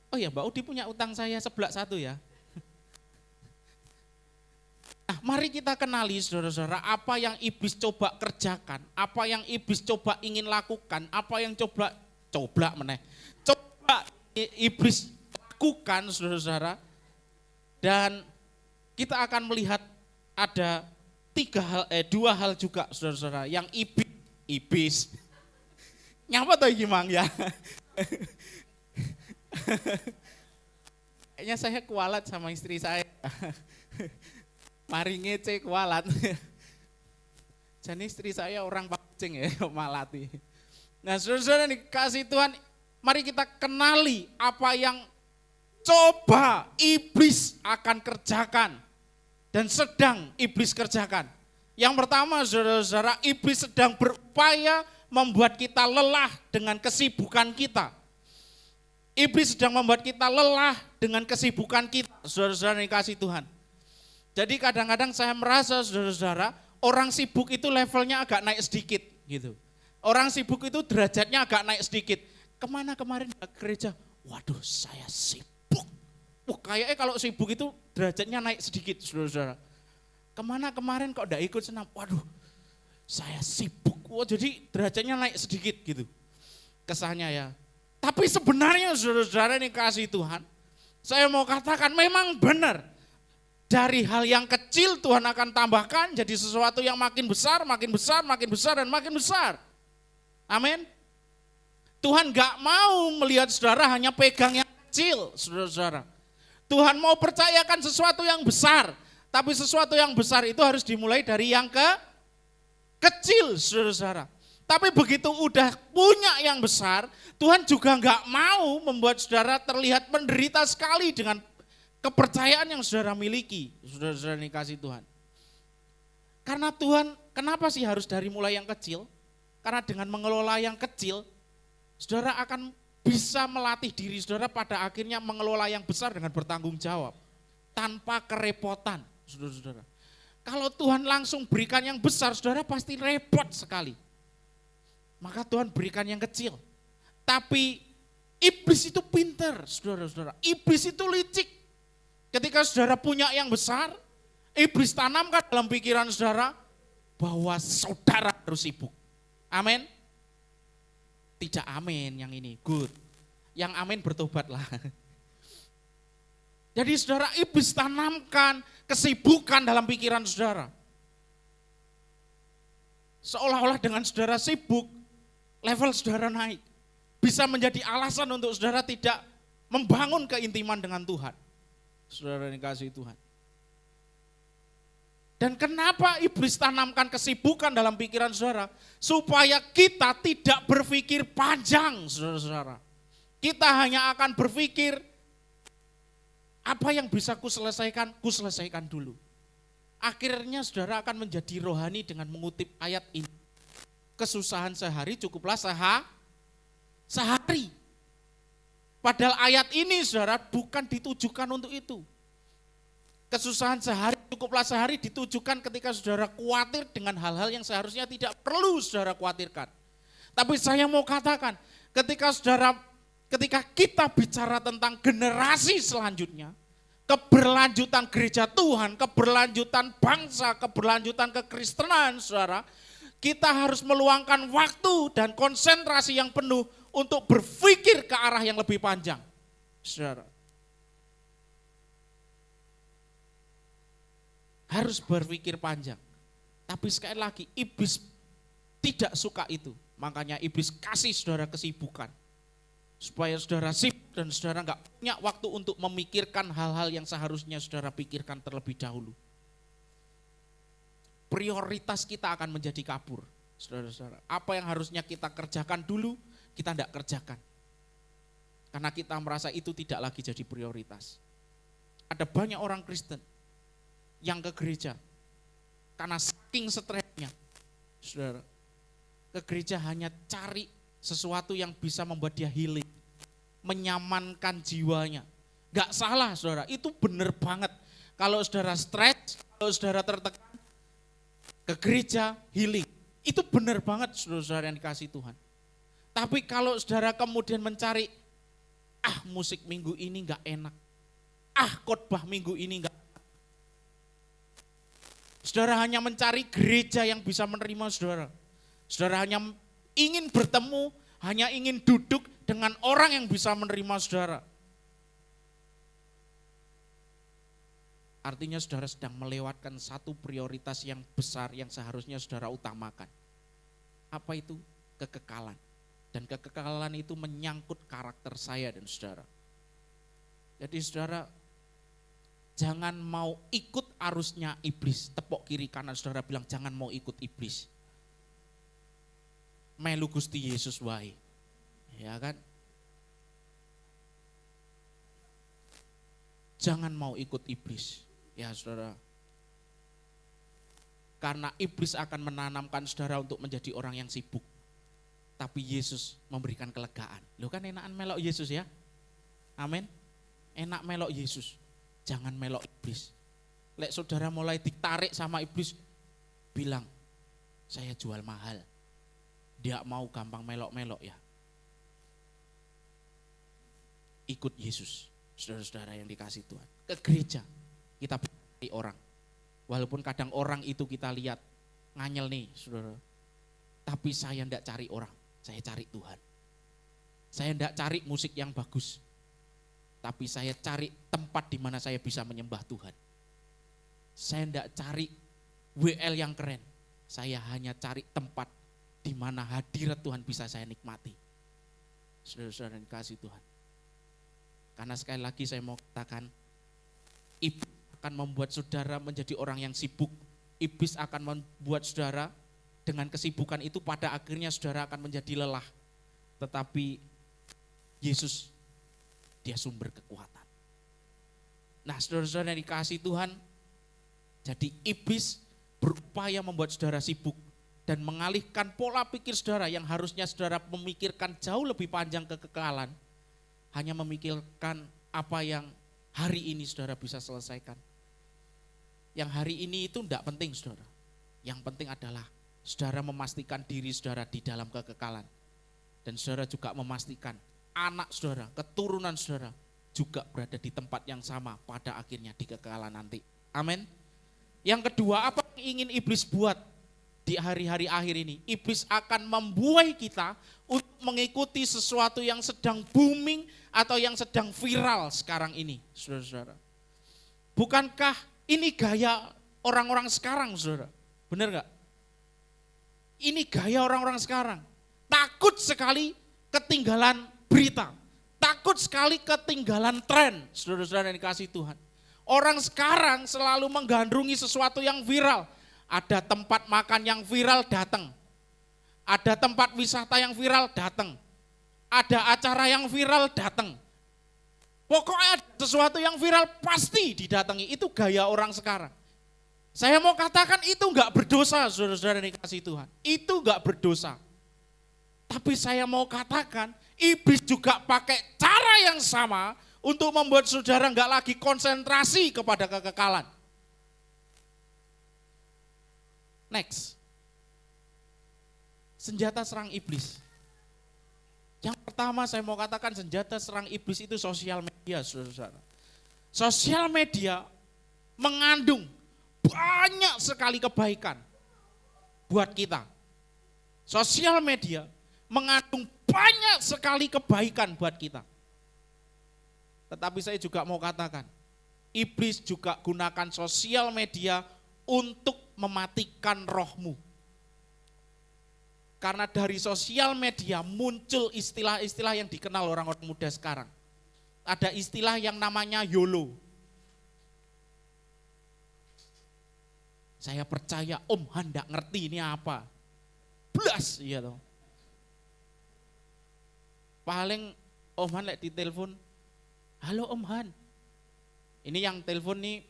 Oh ya, Mbak Udi punya utang saya seblak satu ya. Nah, mari kita kenali saudara-saudara apa yang iblis coba kerjakan, apa yang iblis coba ingin lakukan, apa yang coba iblis lakukan saudara-saudara. Dan kita akan melihat ada dua hal juga saudara-saudara yang iblis. Nyapa toh gimang ya? Kayaknya saya kualat sama istri saya. Mari ngece kualat. Jadi istri saya orang pancing ya, malati. Nah saudara-saudara dikasih Tuhan, mari kita kenali apa yang coba iblis akan kerjakan dan sedang iblis kerjakan. Yang pertama saudara-saudara, iblis sedang berupaya membuat kita lelah dengan kesibukan kita. Iblis sedang membuat kita lelah dengan kesibukan kita, saudara-saudara yang dikasih Tuhan. Jadi kadang-kadang saya merasa saudara-saudara, orang sibuk itu levelnya agak naik sedikit gitu. Orang sibuk itu derajatnya agak naik sedikit. Kemana kemarin ke gereja? Waduh, saya sibuk. Kayaknya kalau sibuk itu derajatnya naik sedikit, saudara-saudara. Kemana kemarin kok enggak ikut senam? Waduh, saya sibuk. Jadi derajatnya naik sedikit gitu. Kesannya ya. Tapi sebenarnya saudara-saudara ini kasih Tuhan, saya mau katakan memang benar. Dari hal yang kecil Tuhan akan tambahkan jadi sesuatu yang makin besar, makin besar, makin besar, dan makin besar. Amin. Tuhan gak mau melihat saudara hanya pegang yang kecil, saudara-saudara. Tuhan mau percayakan sesuatu yang besar, tapi sesuatu yang besar itu harus dimulai dari yang kecil, saudara-saudara. Tapi begitu udah punya yang besar, Tuhan juga gak mau membuat saudara terlihat menderita sekali dengan kepercayaan yang saudara miliki, saudara-saudara yang dikasih Tuhan. Karena Tuhan, kenapa sih harus dari mulai yang kecil? Karena dengan mengelola yang kecil, saudara akan bisa melatih diri saudara pada akhirnya mengelola yang besar dengan bertanggung jawab. Tanpa kerepotan, saudara-saudara. Kalau Tuhan langsung berikan yang besar, saudara pasti repot sekali. Maka Tuhan berikan yang kecil. Tapi iblis itu pintar, saudara-saudara. Iblis itu licik. Ketika saudara punya yang besar, iblis tanamkan dalam pikiran saudara bahwa saudara harus sibuk. Amin. Tidak amin yang ini, good. Yang amin bertobatlah. Jadi saudara, iblis tanamkan kesibukan dalam pikiran saudara. Seolah-olah dengan saudara sibuk, level saudara naik. Bisa menjadi alasan untuk saudara tidak membangun keintiman dengan Tuhan. Saudara yang dikasihi Tuhan. Dan kenapa iblis tanamkan kesibukan dalam pikiran saudara? Supaya kita tidak berpikir panjang, saudara-saudara. Kita hanya akan berpikir, apa yang bisa kuselesaikan dulu. Akhirnya saudara akan menjadi rohani dengan mengutip ayat ini. Kesusahan sehari cukuplah sehari. Padahal ayat ini saudara bukan ditujukan untuk itu. Kesusahan sehari cukuplah sehari ditujukan ketika saudara khawatir dengan hal-hal yang seharusnya tidak perlu saudara khawatirkan. Tapi saya mau katakan, ketika kita bicara tentang generasi selanjutnya, keberlanjutan gereja Tuhan, keberlanjutan bangsa, keberlanjutan kekristenan, saudara, kita harus meluangkan waktu dan konsentrasi yang penuh untuk berpikir ke arah yang lebih panjang, saudara. Harus berpikir panjang. Tapi sekali lagi, iblis tidak suka itu. Makanya iblis kasih saudara kesibukan. Supaya saudara sibuk dan saudara enggak punya waktu untuk memikirkan hal-hal yang seharusnya saudara pikirkan terlebih dahulu. Prioritas kita akan menjadi kabur, saudara-saudara. Apa yang harusnya kita kerjakan dulu, kita enggak kerjakan. Karena kita merasa itu tidak lagi jadi prioritas. Ada banyak orang Kristen yang ke gereja, karena saking stresnya, saudara, ke gereja hanya cari sesuatu yang bisa membuat dia healing, menyamankan jiwanya. Gak salah saudara, itu benar banget. Kalau saudara stres, kalau saudara tertekan, ke gereja healing. Itu benar banget saudara yang dikasih Tuhan. Tapi kalau saudara kemudian mencari, musik minggu ini gak enak, khotbah minggu ini gak enak. Saudara hanya mencari gereja yang bisa menerima saudara. Saudara hanya ingin bertemu, hanya ingin duduk dengan orang yang bisa menerima saudara. Artinya saudara sedang melewatkan satu prioritas yang besar yang seharusnya saudara utamakan. Apa itu? Kekekalan. Dan kekekalan itu menyangkut karakter saya dan saudara. Jadi saudara, jangan mau ikut arusnya iblis. Tepok kiri kanan saudara bilang, jangan mau ikut iblis. Melu Gusti Yesus wae. Ya kan? Jangan mau ikut iblis. Ya saudara. Karena iblis akan menanamkan saudara untuk menjadi orang yang sibuk. Tapi Yesus memberikan kelegaan. Loh kan enakan melok Yesus ya. Amin. Enak melok Yesus. Jangan melok iblis. Lek saudara mulai ditarik sama iblis, bilang, saya jual mahal. Dia mau gampang melok-melok ya. Ikut Yesus, saudara-saudara yang dikasih Tuhan. Ke gereja, kita cari orang. Walaupun kadang orang itu kita lihat, nganyel nih saudara. Tapi saya tidak cari orang, saya cari Tuhan. Saya tidak cari musik yang bagus. Tapi saya cari tempat di mana saya bisa menyembah Tuhan. Saya tidak cari WL yang keren. Saya hanya cari tempat di mana hadirat Tuhan bisa saya nikmati. Saudara-saudara yang dikasihi Tuhan. Karena sekali lagi saya mau katakan, iblis akan membuat saudara menjadi orang yang sibuk. Iblis akan membuat saudara dengan kesibukan itu pada akhirnya saudara akan menjadi lelah. Tetapi Yesus, dia sumber kekuatan. Nah saudara-saudara yang dikasihi Tuhan, jadi iblis berupaya membuat saudara sibuk dan mengalihkan pola pikir saudara yang harusnya saudara memikirkan jauh lebih panjang kekekalan, hanya memikirkan apa yang hari ini saudara bisa selesaikan. Yang hari ini itu tidak penting saudara. Yang penting adalah saudara memastikan diri saudara di dalam kekekalan. Dan saudara juga memastikan anak saudara, keturunan saudara juga berada di tempat yang sama pada akhirnya di kekekalan nanti. Amin. Yang kedua, apa yang ingin iblis buat di hari-hari akhir ini? Iblis akan membuai kita untuk mengikuti sesuatu yang sedang booming atau yang sedang viral sekarang ini, saudara-saudara. Bukankah ini gaya orang-orang sekarang, saudara? Benar nggak? Ini gaya orang-orang sekarang. Takut sekali ketinggalan berita. Takut sekali ketinggalan tren, saudara-saudara yang dikasihi Tuhan. Orang sekarang selalu menggandrungi sesuatu yang viral. Ada tempat makan yang viral, datang. Ada tempat wisata yang viral, datang. Ada acara yang viral, datang. Pokoknya sesuatu yang viral pasti didatangi. Itu gaya orang sekarang. Saya mau katakan itu enggak berdosa, saudara-saudara yang dikasihi Tuhan. Itu enggak berdosa. Tapi saya mau katakan, iblis juga pakai cara yang sama untuk membuat saudara enggak lagi konsentrasi kepada kekekalan. Next. Senjata serang iblis. Yang pertama saya mau katakan senjata serang iblis itu sosial media, saudara-saudara. Sosial media mengandung banyak sekali kebaikan buat kita. Sosial media mengandung banyak sekali kebaikan buat kita. Tetapi saya juga mau katakan, iblis juga gunakan sosial media untuk mematikan rohmu. Karena dari sosial media muncul istilah-istilah yang dikenal orang-orang muda sekarang. Ada istilah yang namanya YOLO. Saya percaya Om Han enggak ngerti ini apa. Blas, iya toh. Paling Om Han lek ditelepon, halo Om Han. Ini yang telepon nih,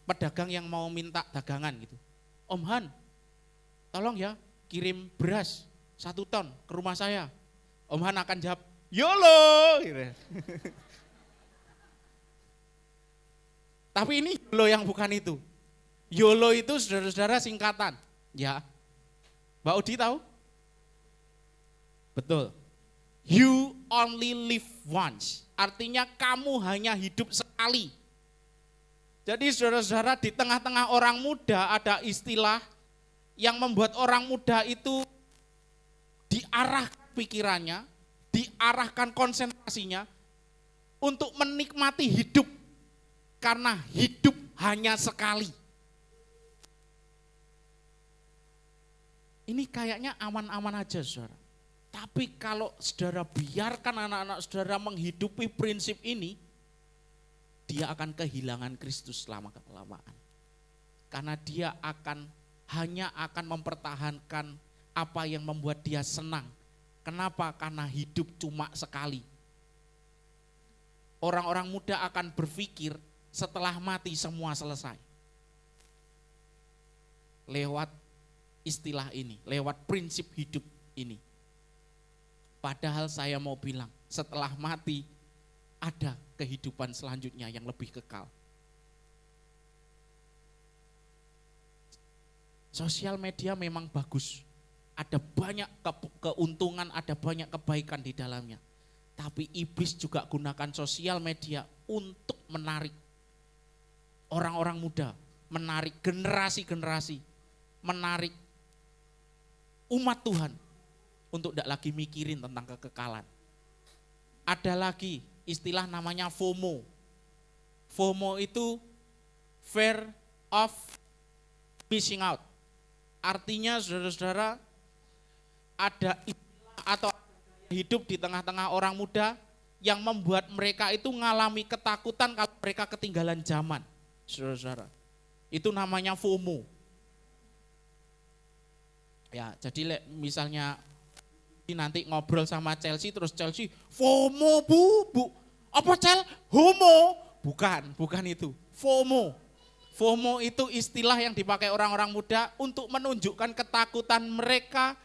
pedagang yang mau minta dagangan gitu. Om Han, tolong ya kirim beras 1 ton ke rumah saya. Om Han akan jawab, YOLO. Gitu. Tapi ini YOLO yang bukan itu. YOLO itu saudara-saudara singkatan. Ya, Mbak Odi tahu? Betul. You only live once. Artinya kamu hanya hidup sekali. Jadi saudara-saudara di tengah-tengah orang muda ada istilah yang membuat orang muda itu diarahkan pikirannya, diarahkan konsentrasinya untuk menikmati hidup. Karena hidup hanya sekali. Ini kayaknya aman-aman aja, saudara. Tapi kalau saudara biarkan anak-anak saudara menghidupi prinsip ini, dia akan kehilangan Kristus selama-kelamaan. Karena dia hanya akan mempertahankan apa yang membuat dia senang. Kenapa? Karena hidup cuma sekali. Orang-orang muda akan berpikir setelah mati semua selesai. Lewat istilah ini, lewat prinsip hidup ini. Padahal saya mau bilang, setelah mati ada kehidupan selanjutnya yang lebih kekal. Sosial media memang bagus, ada banyak keuntungan, ada banyak kebaikan di dalamnya. Tapi iblis juga gunakan sosial media untuk menarik orang-orang muda, menarik generasi-generasi, menarik umat Tuhan untuk tidak lagi mikirin tentang kekekalan. Ada lagi istilah namanya FOMO. FOMO itu fear of missing out. Artinya saudara-saudara ada atau hidup di tengah-tengah orang muda yang membuat mereka itu mengalami ketakutan kalau mereka ketinggalan zaman. Saudara-saudara, itu namanya FOMO. Ya, jadi misalnya nanti ngobrol sama Chelsea terus Chelsea FOMO bu. Apa Cel? Homo? Bukan itu. FOMO. FOMO itu istilah yang dipakai orang-orang muda untuk menunjukkan ketakutan mereka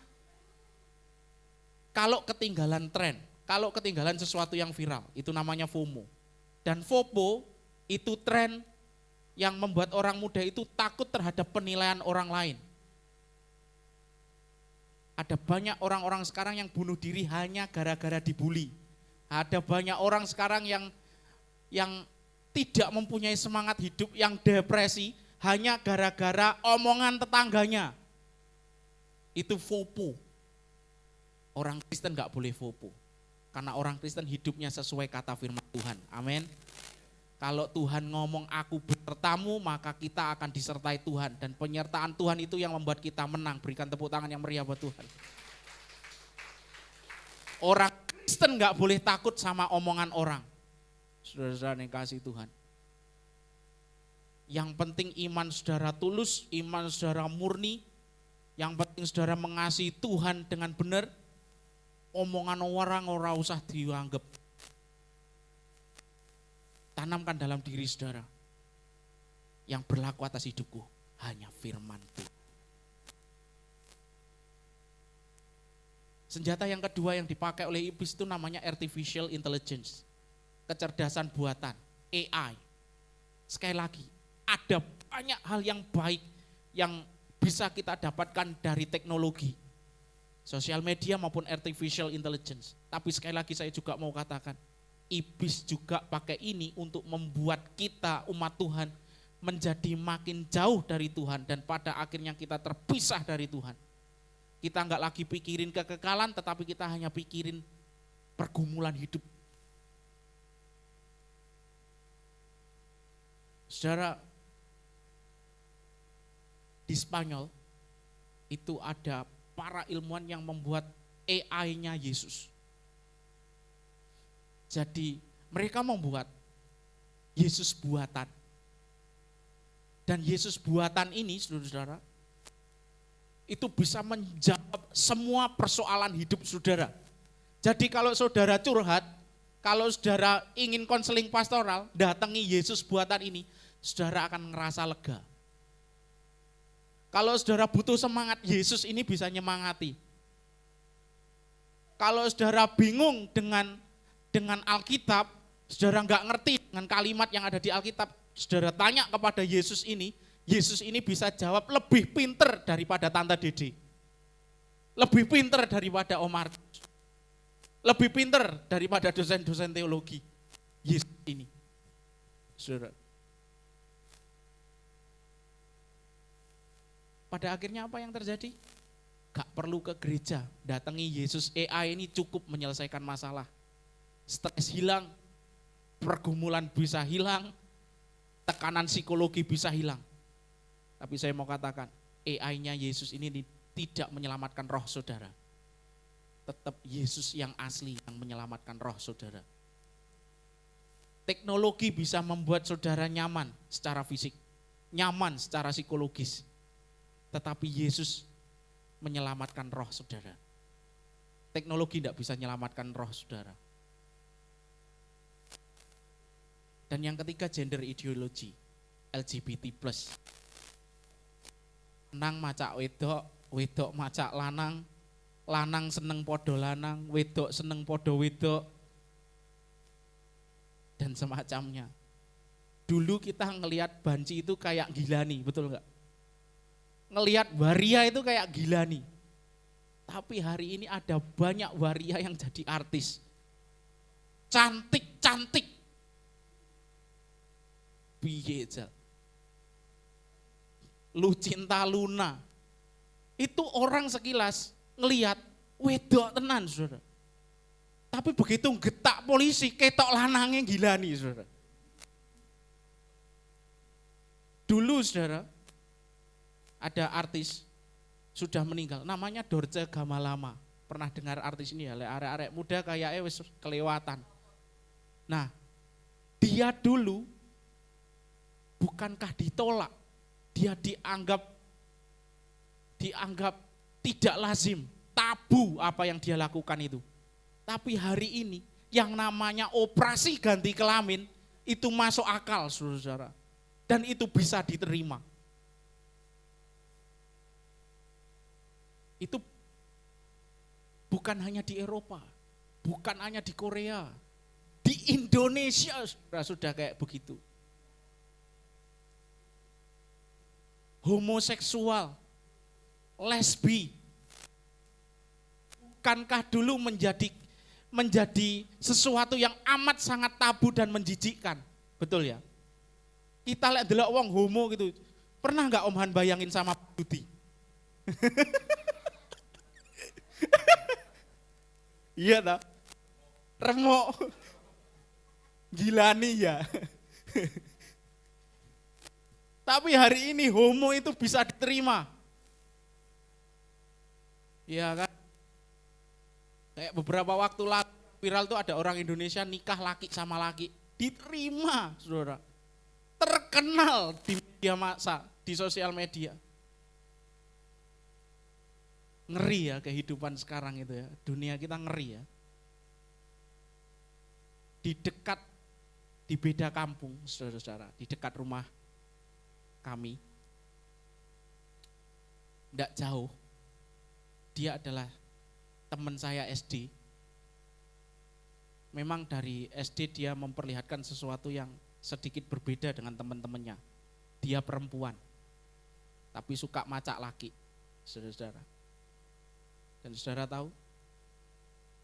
kalau ketinggalan tren, kalau ketinggalan sesuatu yang viral. Itu namanya FOMO. Dan FOMO itu tren yang membuat orang muda itu takut terhadap penilaian orang lain. Ada banyak orang-orang sekarang yang bunuh diri hanya gara-gara dibully. Ada banyak orang sekarang yang tidak mempunyai semangat hidup, yang depresi hanya gara-gara omongan tetangganya. Itu FOMO. Orang Kristen gak boleh FOMO. Karena orang Kristen hidupnya sesuai kata firman Tuhan. Amin. Kalau Tuhan ngomong aku besertamu, maka kita akan disertai Tuhan. Dan penyertaan Tuhan itu yang membuat kita menang. Berikan tepuk tangan yang meriah buat Tuhan. Orang Kristen gak boleh takut sama omongan orang. Saudara-saudara yang kasih Tuhan. Yang penting iman saudara tulus, iman saudara murni. Yang penting saudara mengasihi Tuhan dengan benar. Omongan orang ora usah dianggap. Tanamkan dalam diri saudara. Yang berlaku atas hidupku hanya firman Tuhan. Senjata yang kedua yang dipakai oleh iblis itu namanya artificial intelligence. Kecerdasan buatan, AI. Sekali lagi, ada banyak hal yang baik yang bisa kita dapatkan dari teknologi. Sosial media maupun artificial intelligence. Tapi sekali lagi saya juga mau katakan, iblis juga pakai ini untuk membuat kita umat Tuhan menjadi makin jauh dari Tuhan dan pada akhirnya kita terpisah dari Tuhan. Kita enggak lagi pikirin kekekalan tetapi kita hanya pikirin pergumulan hidup. Saudara, di Spanyol itu ada para ilmuwan yang membuat AI-nya Yesus. Jadi mereka membuat Yesus buatan. Dan Yesus buatan ini, saudara-saudara, itu bisa menjawab semua persoalan hidup saudara. Jadi kalau saudara curhat, kalau saudara ingin konseling pastoral, datangi Yesus buatan ini, saudara akan ngerasa lega. Kalau saudara butuh semangat, Yesus ini bisa nyemangati. Kalau saudara bingung dengan Alkitab, saudara nggak ngerti dengan kalimat yang ada di Alkitab, saudara tanya kepada Yesus ini bisa jawab lebih pinter daripada Tante Dede. Lebih pinter daripada Om Markus. Lebih pinter daripada dosen-dosen teologi. Yesus ini. Saudara. Pada akhirnya apa yang terjadi? Gak perlu ke gereja, datangi Yesus AI ini cukup menyelesaikan masalah. Stres hilang, pergumulan bisa hilang, tekanan psikologi bisa hilang. Tapi saya mau katakan, AI-nya Yesus ini tidak menyelamatkan roh saudara. Tetap Yesus yang asli yang menyelamatkan roh saudara. Teknologi bisa membuat saudara nyaman secara fisik, nyaman secara psikologis. Tetapi Yesus menyelamatkan roh saudara. Teknologi tidak bisa menyelamatkan roh saudara. Dan yang ketiga gender ideologi, LGBT+. Lanang macak wedok, wedok macak lanang, lanang seneng podo lanang, wedok seneng podo wedok, dan semacamnya. Dulu kita ngelihat banci itu kayak Gilani, betul enggak? Ngelihat waria itu kayak Gilani. Tapi hari ini ada banyak waria yang jadi artis. Cantik-cantik. Piye jal. Lucinta Luna. Itu orang sekilas ngelihat wedok tenan, saudara. Tapi begitu getak polisi, ketok lanangnya Gilani, saudara. Dulu, saudara, ada artis sudah meninggal, namanya Dorce Gamalama. Pernah dengar artis ini ya? Arek-arek muda kayaknya wis kelewatan. Nah, dia dulu bukankah ditolak? Dia dianggap tidak lazim, tabu apa yang dia lakukan itu. Tapi hari ini yang namanya operasi ganti kelamin itu masuk akal, saudara. Dan itu bisa diterima. Itu bukan hanya di Eropa, bukan hanya di Korea, di Indonesia sudah kayak begitu. Homoseksual, lesbi, bukankah dulu menjadi sesuatu yang amat sangat tabu dan menjijikkan, betul ya? Kita lihat delok wong homo gitu, pernah nggak Om Han bayangin sama Budi? Iya tak? Remok, Gilani ya. Tapi hari ini homo itu bisa diterima. Iya kan? Kayak beberapa waktu lalu viral tuh ada orang Indonesia nikah laki sama laki. Diterima, saudara. Terkenal di media massa, di sosial media. Ngeri ya kehidupan sekarang itu ya. Dunia kita ngeri ya. Di dekat, di beda kampung, saudara-saudara. Di dekat rumah kami. Tidak jauh. Dia adalah teman saya SD. Memang dari SD dia memperlihatkan sesuatu yang sedikit berbeda dengan teman-temannya. Dia perempuan, tapi suka macak laki, saudara-saudara. Dan saudara tahu,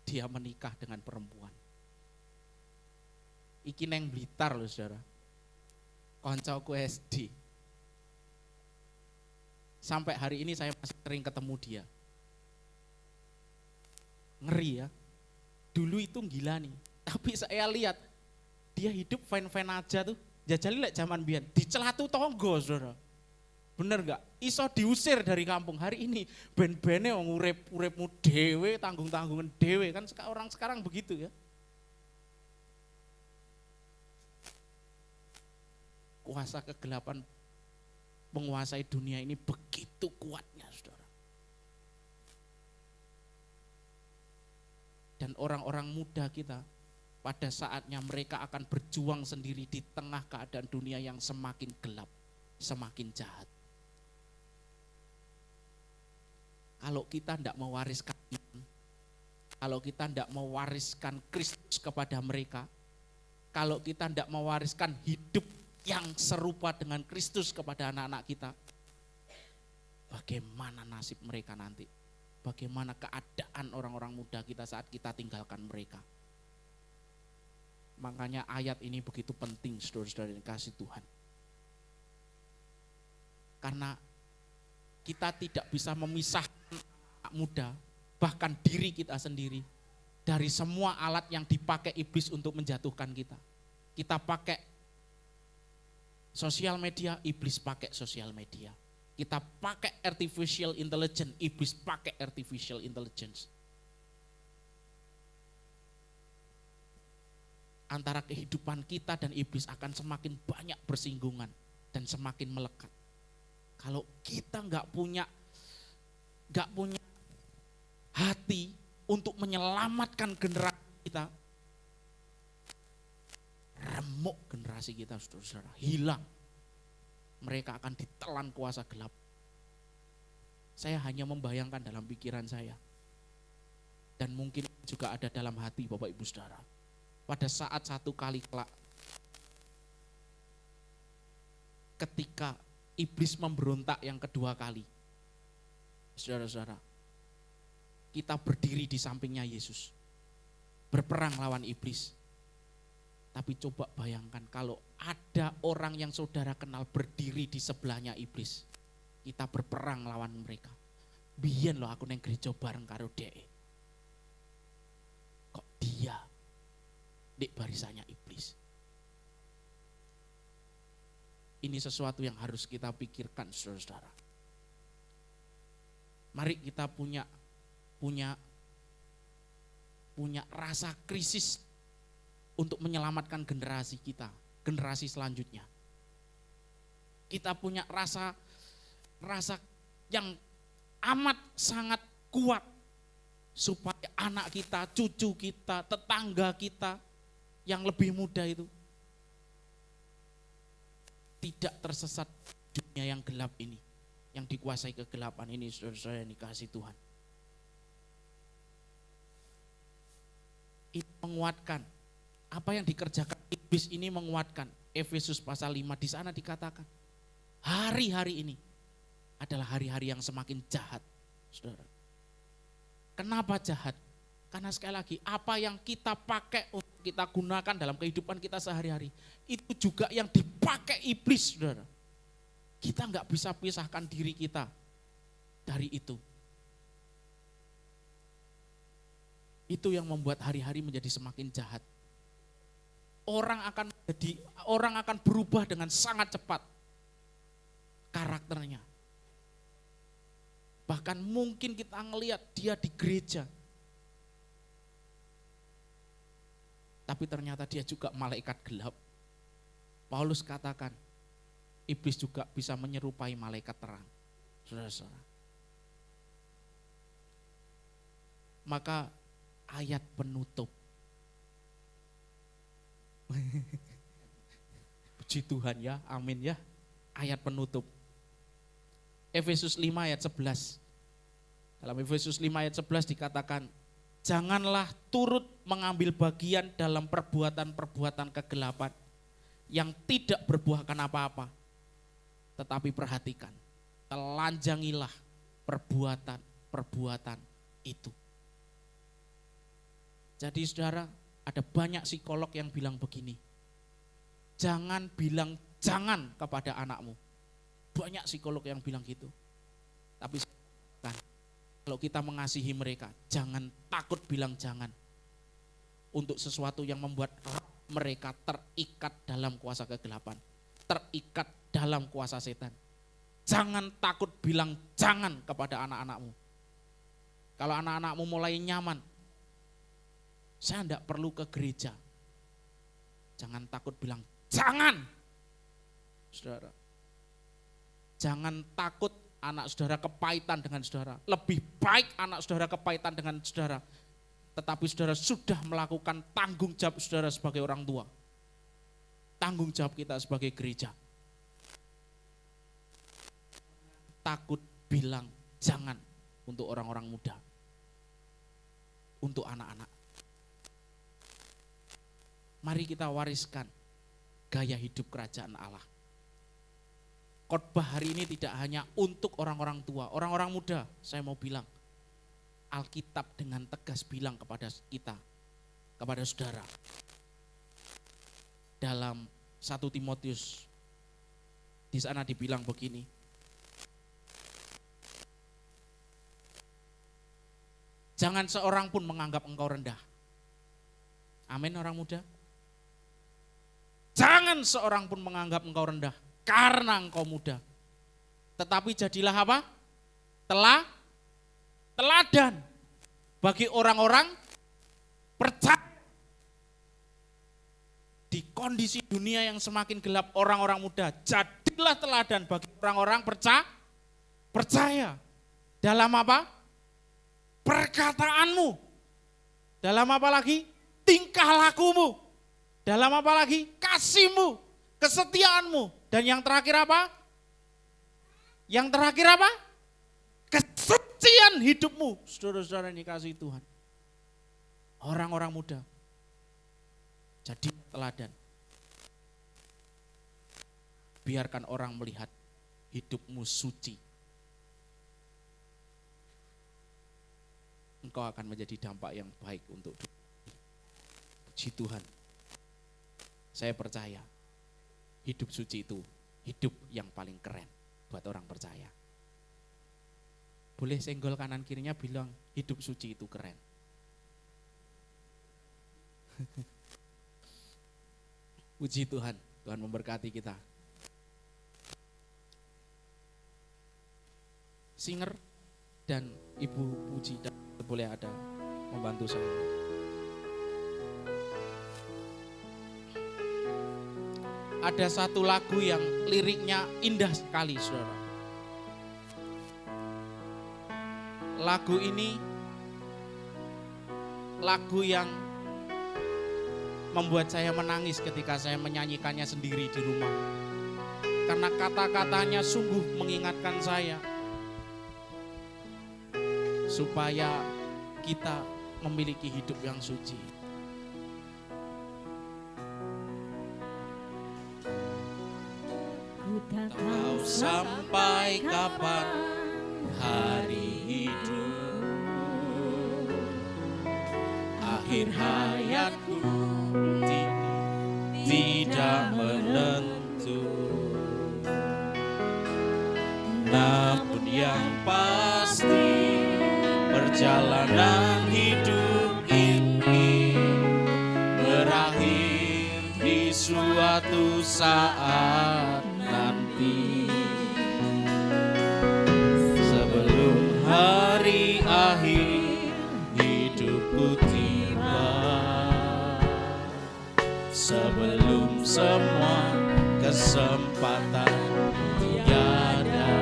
dia menikah dengan perempuan. Iki neng Blitar loh saudara, koncoku SD. Sampai hari ini saya masih sering ketemu dia. Ngeri ya, dulu itu gila nih, tapi saya lihat dia hidup fine-fine aja tuh. Jajali lek zaman biyen dicelatu tonggo saudara. Bener gak? Iso diusir dari kampung. Hari ini ben-bene wong urip-uripmu dhewe, tanggung-tanggungan dhewe kan orang sekarang begitu ya. Kuasa kegelapan menguasai dunia ini begitu kuatnya, saudara. Dan orang-orang muda kita pada saatnya mereka akan berjuang sendiri di tengah keadaan dunia yang semakin gelap, semakin jahat. Kalau kita tidak mewariskan iman, kalau kita tidak mewariskan Kristus kepada mereka, kalau kita tidak mewariskan hidup yang serupa dengan Kristus kepada anak-anak kita, bagaimana nasib mereka nanti? Bagaimana keadaan orang-orang muda kita saat kita tinggalkan mereka? Makanya ayat ini begitu penting, saudara-saudara yang kasih Tuhan. Karena kita tidak bisa memisahkan anak muda, bahkan diri kita sendiri, dari semua alat yang dipakai iblis untuk menjatuhkan kita. Kita pakai sosial media, iblis pakai sosial media. Kita pakai artificial intelligence, iblis pakai artificial intelligence. Antara kehidupan kita dan iblis akan semakin banyak bersinggungan dan semakin melekat. Kalau kita nggak punya hati untuk menyelamatkan generasi kita, remuk generasi kita, saudara-saudara, hilang. Mereka akan ditelan kuasa gelap. Saya hanya membayangkan dalam pikiran saya, dan mungkin juga ada dalam hati Bapak Ibu Saudara. Pada saat satu kali kelak, ketika iblis memberontak yang kedua kali, saudara-saudara, kita berdiri di sampingnya Yesus, berperang lawan iblis. Tapi coba bayangkan kalau ada orang yang saudara kenal berdiri di sebelahnya iblis, kita berperang lawan mereka. Biyen loh aku neng gereja bareng karo dhek. Kok dia di barisannya iblis? Ini sesuatu yang harus kita pikirkan, saudara-saudara. Mari kita punya rasa krisis untuk menyelamatkan generasi kita, generasi selanjutnya. Kita punya rasa yang amat sangat kuat supaya anak kita, cucu kita, tetangga kita yang lebih muda itu tidak tersesat dunia yang gelap ini, yang dikuasai kegelapan ini, saudara-saudara yang dikasihi Tuhan. Itu menguatkan. Apa yang dikerjakan iblis ini menguatkan. Efesus pasal 5 di sana dikatakan, hari-hari ini adalah hari-hari yang semakin jahat, saudara. Kenapa jahat? Karena sekali lagi, apa yang kita pakai untuk kita gunakan dalam kehidupan kita sehari-hari, itu juga yang dipakai iblis, saudara. Kita nggak bisa pisahkan diri kita dari itu. Itu yang membuat hari-hari menjadi semakin jahat. orang akan berubah dengan sangat cepat karakternya. Bahkan mungkin kita ngelihat dia di gereja, tapi ternyata dia juga malaikat gelap. Paulus katakan, iblis juga bisa menyerupai malaikat terang. Saudara-saudara. Maka ayat penutup. Puji Tuhan ya, amin ya. Ayat penutup. Efesus 5 ayat 11. Dalam Efesus 5 ayat 11 dikatakan, janganlah turut mengambil bagian dalam perbuatan-perbuatan kegelapan yang tidak berbuahkan apa-apa. Tetapi perhatikan, telanjangilah perbuatan-perbuatan itu. Jadi saudara, ada banyak psikolog yang bilang begini, jangan bilang jangan kepada anakmu. Banyak psikolog yang bilang gitu. Tapi kan, kalau kita mengasihi mereka, jangan takut bilang jangan. Untuk sesuatu yang membuat mereka terikat dalam kuasa kegelapan, terikat dalam kuasa setan. Jangan takut bilang jangan kepada anak-anakmu. Kalau anak-anakmu mulai nyaman, saya tidak perlu ke gereja. Jangan takut bilang jangan. Saudara, jangan takut anak saudara kepahitan dengan saudara. Lebih baik anak saudara kepahitan dengan saudara, tetapi saudara sudah melakukan tanggung jawab saudara sebagai orang tua. Tanggung jawab kita sebagai gereja. Takut bilang jangan untuk orang-orang muda, untuk anak-anak. Mari kita wariskan gaya hidup kerajaan Allah. Khotbah hari ini tidak hanya untuk orang-orang tua, orang-orang muda. Saya mau bilang, Alkitab dengan tegas bilang kepada kita, kepada saudara. Dalam 1 Timotius, di sana dibilang begini, jangan seorang pun menganggap engkau rendah. Amin orang muda. Jangan seorang pun menganggap engkau rendah karena engkau muda. Tetapi jadilah apa? Teladan bagi orang-orang percaya. Di kondisi dunia yang semakin gelap, orang-orang muda, jadilah teladan bagi orang-orang percaya. Dalam apa? Perkataanmu. Dalam apa lagi? Tingkah lakumu. Dalam apa lagi? Kasihmu, kesetiaanmu. Dan yang terakhir apa? Yang terakhir apa? Kesucian hidupmu. Saudara-saudara yang dikasihi Tuhan. Orang-orang muda. Jadi teladan. Biarkan orang melihat hidupmu suci. Engkau akan menjadi dampak yang baik untuk dunia. Puji Tuhan. Saya percaya hidup suci itu hidup yang paling keren buat orang percaya. Boleh senggol kanan kirinya bilang hidup suci itu keren. Puji Tuhan, Tuhan memberkati kita. Singer dan Ibu Puji boleh ada membantu saya. Ada satu lagu yang liriknya indah sekali, saudara. Lagu ini lagu yang membuat saya menangis ketika saya menyanyikannya sendiri di rumah. Karena kata-katanya sungguh mengingatkan saya supaya kita memiliki hidup yang suci. Tak tahu sampai kapan hari hidup, akhir hayatku tidak menentu. Namun yang pasti perjalanan hidup ini berakhir saat nanti, sebelum hari akhir hidupku tiba, sebelum semua kesempatan tiada,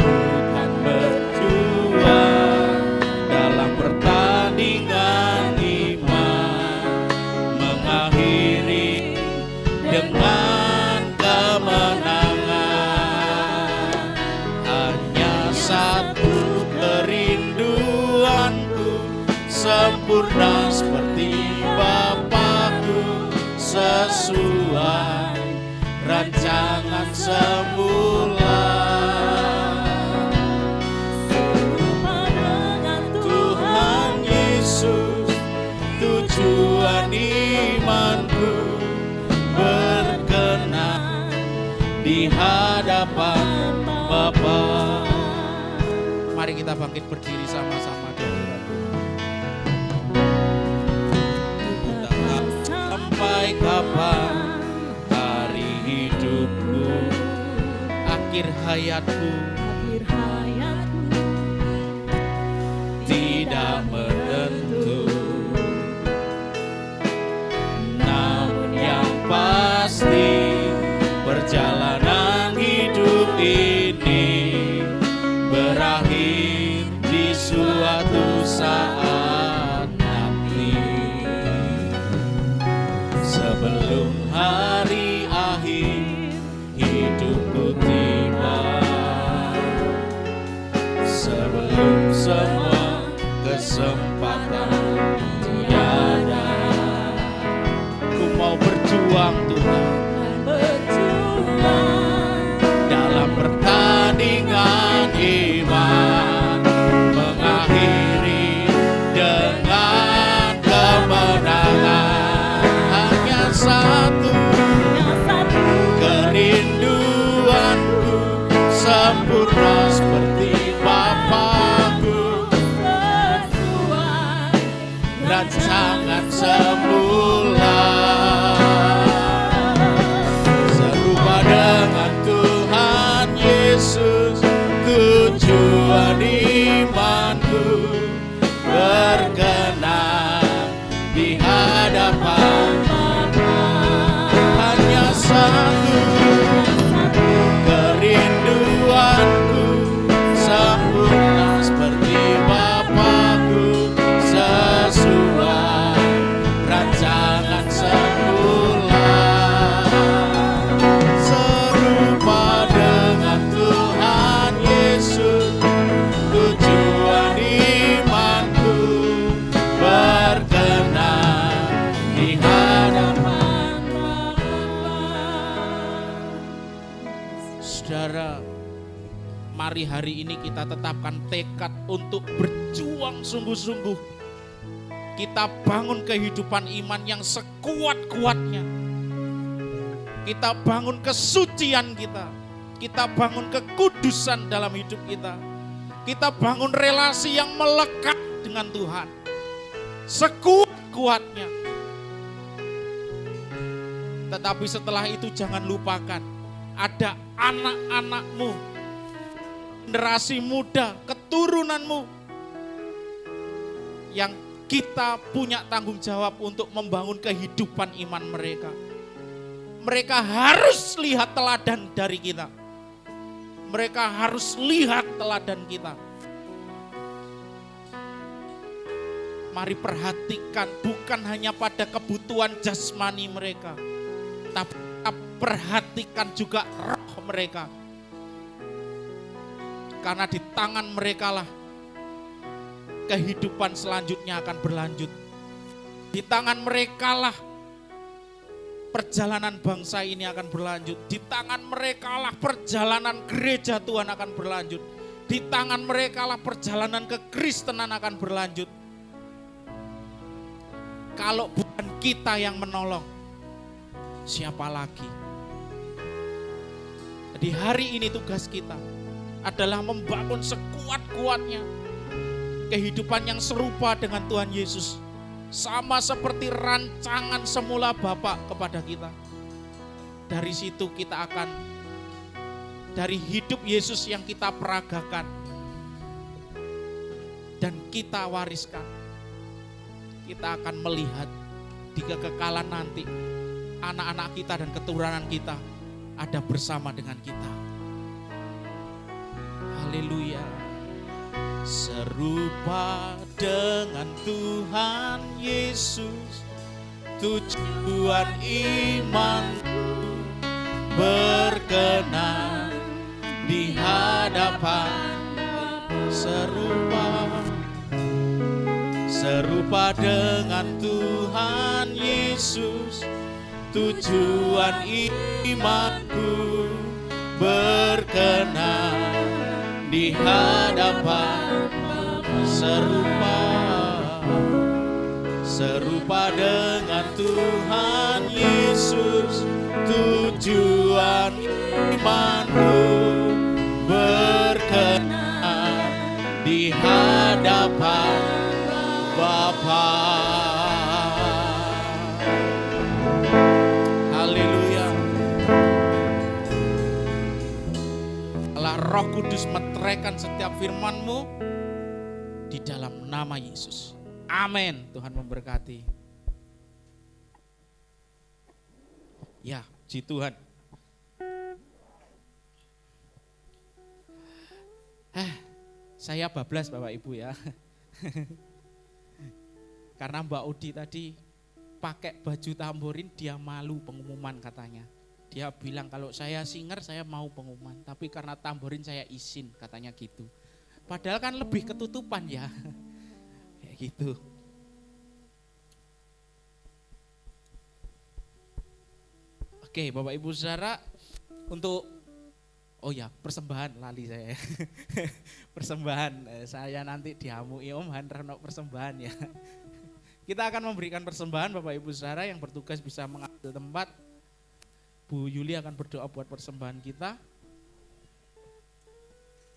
bukan berjuang dalam pertandingan iman, mengakhiri dengan kemenangan. Hanya satu kerinduanku, sempurna seperti Bapakku, sesuai rancangan semula. Tuhan Yesus, tujuan imanku, berkenan di hadapan Bapa. Mari kita bangkit berdiri sama-sama. Sampai kapan hari hidupku, akhir hayatku tidak menentu, namun yang pasti perjalanan hidup ini berakhir di suatu saat nanti, sebelum hari akhir hidupku tiba, sebelum semua kesempatan tiada. Ku mau berjuang Tuhan, dalam pertandingan iman, mengakhiri dengan kemenangan. Hanya satu kerinduanku, sempurna seperti Bapakku, rancangan semula. Serupa dengan Tuhan Yesus, tujuan imanku, berkenan di hadapan. Hanya satu kerinduanku, sempurna seperti Bapakku, sesuai rancangan semula. Serupa dengan Tuhan Yesus, tujuan imanku, berkenan di hadapan Saudara. Mari hari ini kita tetapkan tekad untuk berjuang sungguh-sungguh. Kita bangun kehidupan iman yang sekuat-kuatnya. Kita bangun kesucian kita. Kita bangun kekudusan dalam hidup kita. Kita bangun relasi yang melekat dengan Tuhan. Sekuat-kuatnya. Tetapi setelah itu jangan lupakan, ada anak-anakmu, generasi muda, keturunanmu, yang kita punya tanggung jawab untuk membangun kehidupan iman mereka. Mereka harus lihat teladan dari kita. Mereka harus lihat teladan kita. Mari perhatikan bukan hanya pada kebutuhan jasmani mereka, tapi perhatikan juga roh mereka. Karena di tangan mereka lah kehidupan selanjutnya akan berlanjut. Di tangan mereka lah perjalanan bangsa ini akan berlanjut. Di tangan mereka lah perjalanan gereja Tuhan akan berlanjut. Di tangan mereka lah perjalanan kekristenan akan berlanjut. Kalau bukan kita yang menolong, siapa lagi? Di hari ini tugas kita adalah membangun sekuat-kuatnya kehidupan yang serupa dengan Tuhan Yesus. sama seperti rancangan semula Bapa kepada kita. Dari situ kita akan, dari hidup Yesus yang kita peragakan dan kita wariskan, kita akan melihat di kekekalan nanti anak-anak kita dan keturunan kita ada bersama dengan kita. Haleluya. Serupa dengan Tuhan Yesus, tujuan imanku berkenan di hadapan. Serupa dengan Tuhan Yesus, tujuan imanku berkenan di hadapan. Serupa dengan Tuhan Yesus, tujuan imanku berkenan di hadapan Bapa. Haleluya. Allah Roh Kudus meteraikan setiap firman-Mu di dalam nama Yesus. Amin. Tuhan memberkati. Ya, puji Tuhan. Saya bablas Bapak Ibu ya. Karena Mbak Udi tadi pakai baju tamborin, dia malu pengumuman katanya. Dia bilang kalau saya singer saya mau pengumuman, tapi karena tamborin saya izin katanya gitu. Padahal kan lebih ketutupan ya. Kayak gitu. Oke, Bapak Ibu Saudara, untuk persembahan lali saya. Persembahan, saya nanti diamui Om Handra persembahan ya. Kita akan memberikan persembahan Bapak Ibu Saudara yang bertugas bisa mengambil tempat. Bu Yuli akan berdoa buat persembahan kita.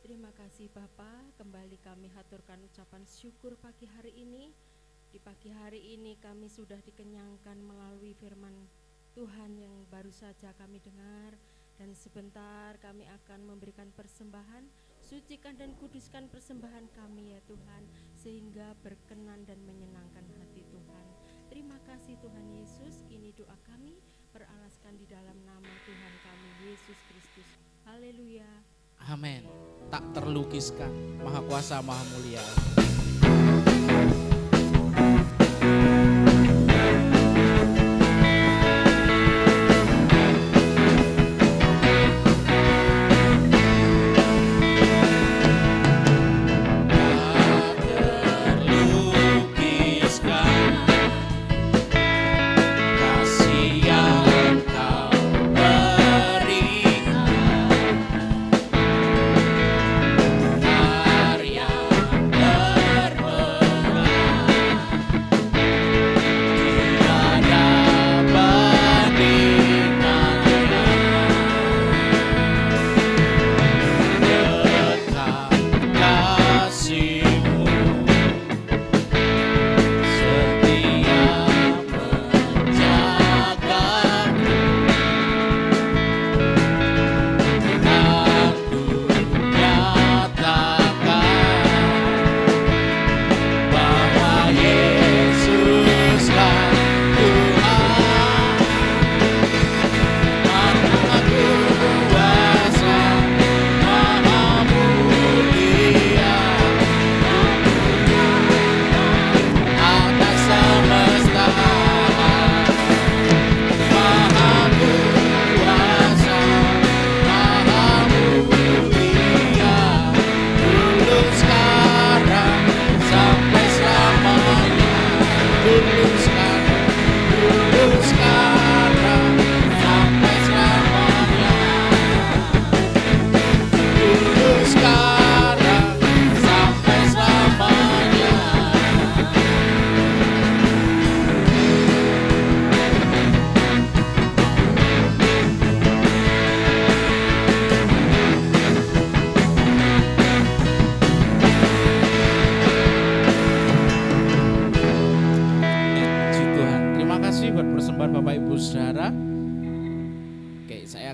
Terima kasih Bapak, kembali kami haturkan ucapan syukur pagi hari ini. Di pagi hari ini kami sudah dikenyangkan melalui firman Tuhan yang baru saja kami dengar. Dan sebentar kami akan memberikan persembahan. Sucikan dan kuduskan persembahan kami ya Tuhan, sehingga berkenan dan menyenangkan hati Tuhan. Terima kasih Tuhan Yesus, ini doa kami beralaskan di dalam nama Tuhan kami Yesus Kristus. Haleluya. Amin. Tak terlukiskan, Maha Kuasa, Maha Mulia. Karya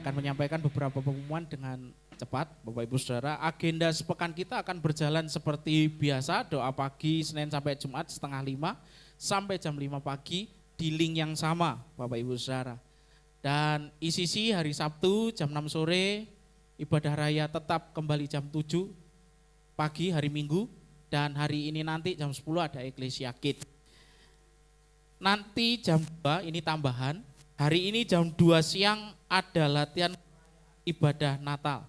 akan menyampaikan beberapa pengumuman dengan cepat, Bapak Ibu Saudara. Agenda sepekan kita akan berjalan seperti biasa, doa pagi Senin sampai Jumat setengah 5 sampai jam 5 pagi di link yang sama, Bapak Ibu Saudara. Dan ICC hari Sabtu jam 6 sore, ibadah raya tetap kembali jam 7 pagi hari Minggu, dan hari ini nanti jam 10 ada Eklesia Kid. Nanti jam 2 ini tambahan, hari ini jam 2 siang ada latihan ibadah Natal.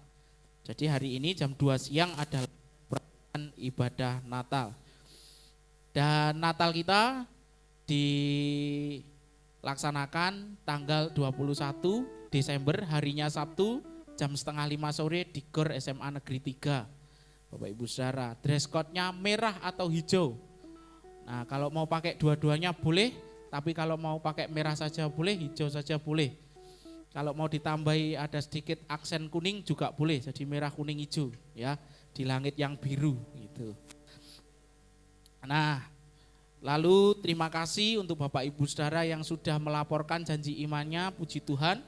Jadi hari ini jam 2 siang ada latihan ibadah Natal. Dan Natal kita dilaksanakan tanggal 21 Desember, harinya Sabtu, jam setengah 5 sore di GOR SMA Negeri 3. Bapak Ibu Saudara, dress code-nya merah atau hijau. Nah, kalau mau pakai dua-duanya boleh, tapi kalau mau pakai merah saja boleh, hijau saja boleh. Kalau mau ditambahi ada sedikit aksen kuning juga boleh, jadi merah kuning hijau ya, di langit yang biru gitu. Nah, lalu terima kasih untuk Bapak Ibu Saudara yang sudah melaporkan janji imannya, puji Tuhan.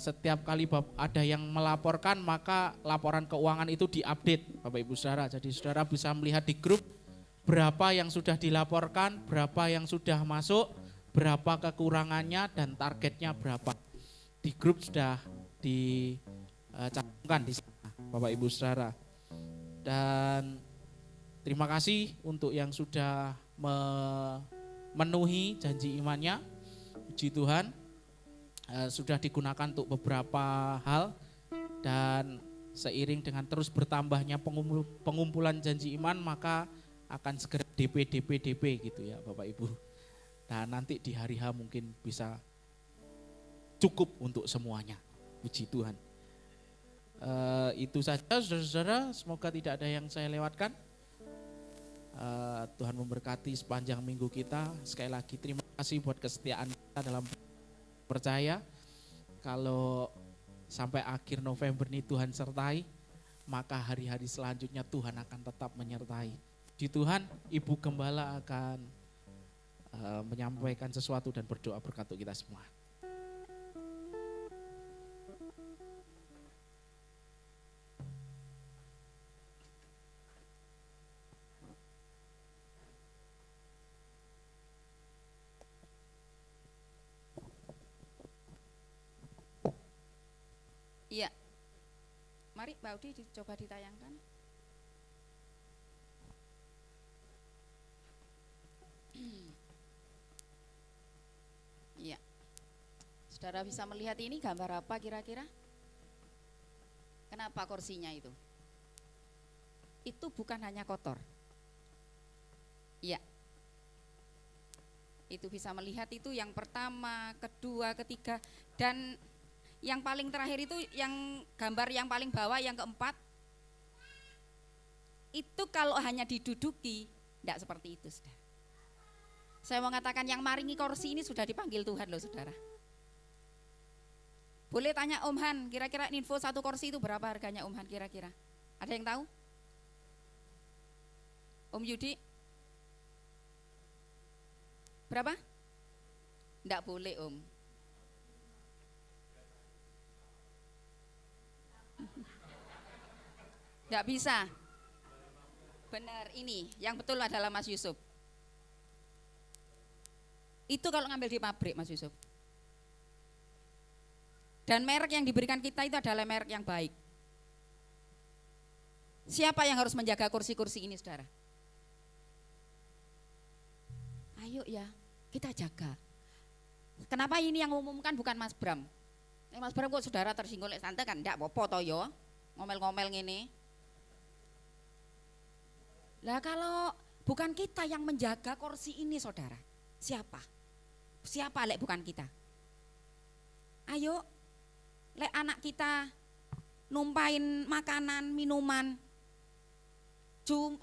Setiap kali ada yang melaporkan maka laporan keuangan itu diupdate Bapak Ibu Saudara. Jadi saudara bisa melihat di grup berapa yang sudah dilaporkan, berapa yang sudah masuk, berapa kekurangannya dan targetnya berapa. Di grup sudah dicantumkan di sana Bapak Ibu Saudara. Dan terima kasih untuk yang sudah memenuhi janji imannya, puji Tuhan. Sudah digunakan untuk beberapa hal, dan seiring dengan terus bertambahnya pengumpulan janji iman maka akan segera DP gitu ya Bapak Ibu. Dan nanti di hari H mungkin bisa cukup untuk semuanya, puji Tuhan. Itu saja saudara-saudara, semoga tidak ada yang saya lewatkan. Tuhan memberkati sepanjang minggu kita. Sekali lagi terima kasih buat kesetiaan kita dalam percaya. Kalau sampai akhir November ini Tuhan sertai, maka hari-hari selanjutnya Tuhan akan tetap menyertai. Di Tuhan, Ibu Gembala akan menyampaikan sesuatu dan berdoa berkat untuk kita semua. Iya, mari Mbak Udi coba ditayangkan. Iya, saudara bisa melihat ini gambar apa kira-kira? Kenapa kursinya itu? Itu bukan hanya kotor. Iya, itu bisa melihat itu yang pertama, kedua, ketiga, dan yang paling terakhir itu yang gambar yang paling bawah yang keempat, itu kalau hanya diduduki tidak seperti itu saudara. Saya mau katakan yang maringi kursi ini sudah dipanggil Tuhan loh saudara. Boleh tanya Om Han, kira-kira info satu kursi itu berapa harganya Om Han kira-kira? Ada yang tahu? Om Yudi? Berapa? Tidak boleh Om. Tidak bisa. Benar, ini yang betul adalah Mas Yusuf. Itu kalau ngambil di pabrik Mas Yusuf. Dan merek yang diberikan kita itu adalah merek yang baik. Siapa yang harus menjaga kursi-kursi ini saudara? Ayo ya, kita jaga. Kenapa ini yang mengumumkan bukan Mas Bram? Mas Bram kok saudara tersinggung lek santai kan ndak apa-apa toh yo. Ngomel-ngomel ngene. Lah kalau bukan kita yang menjaga kursi ini saudara, siapa? Siapa lek bukan kita? Ayo, lek anak kita numpain makanan, minuman,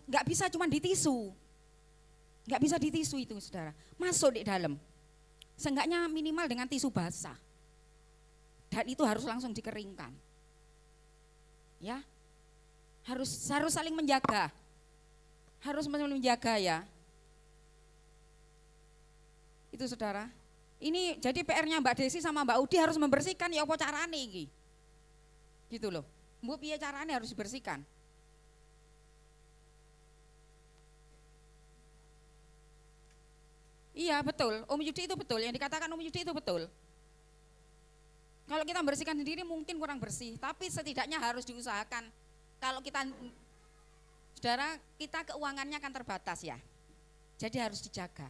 nggak bisa cuma di tisu. Nggak bisa di tisu itu saudara, masuk di dalam. Seenggaknya minimal dengan tisu basah. Dan itu harus langsung dikeringkan. Ya, harus saling menjaga. Harus menjaga ya. Itu saudara. Ini jadi PR-nya Mbak Desi sama Mbak Udi harus membersihkan, ya apa carane iki? Gitu loh. Mbok piye carane harus dibersihkan? Iya betul, Om Yudi itu betul, yang dikatakan Om Yudi itu betul. Kalau kita membersihkan sendiri mungkin kurang bersih, tapi setidaknya harus diusahakan. Kalau kita, saudara, kita keuangannya kan terbatas ya, jadi harus dijaga.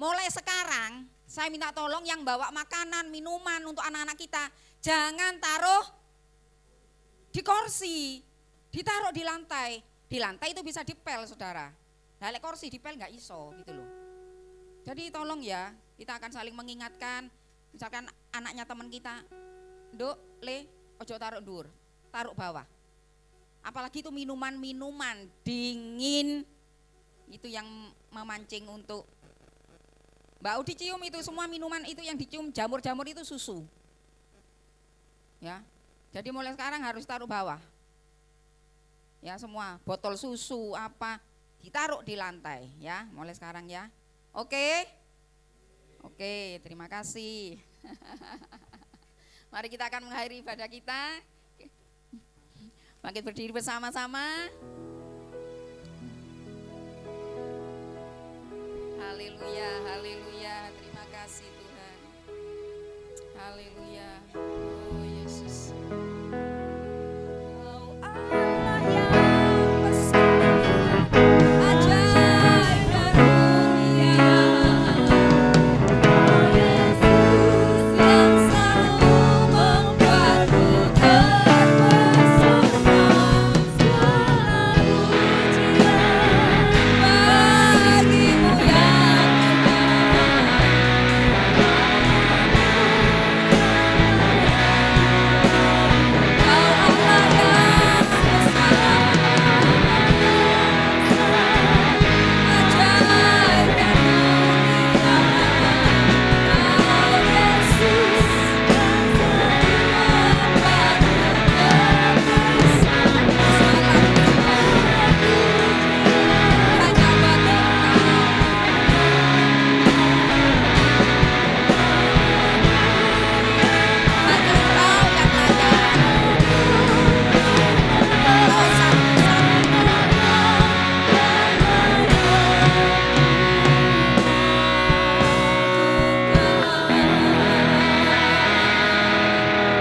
Mulai sekarang saya minta tolong yang bawa makanan, minuman untuk anak-anak kita, jangan taruh di kursi, ditaruh di lantai. Di lantai itu bisa dipel, saudara. Nah, lek kursi dipel nggak iso gitu loh. Jadi tolong ya, kita akan saling mengingatkan. Misalkan anaknya teman kita, Nduk, Le, ojo taruh dur, taruh bawah. Apalagi itu minuman-minuman dingin, itu yang memancing untuk Mbak Udi cium itu semua minuman itu yang dicium, jamur-jamur itu susu. Ya, jadi mulai sekarang harus taruh bawah. Ya semua, botol susu apa, ditaruh di lantai ya, mulai sekarang ya. Oke, terima kasih. Mari kita akan mengakhiri ibadah kita. Bangkit berdiri bersama-sama. Haleluya, haleluya. Terima kasih Tuhan. Haleluya. Oh Yesus. Oh Allah yang besar, ajaib dan mulia. Oh Yesus yang selalu membuatku terpesona. Segala pujian bagimu ya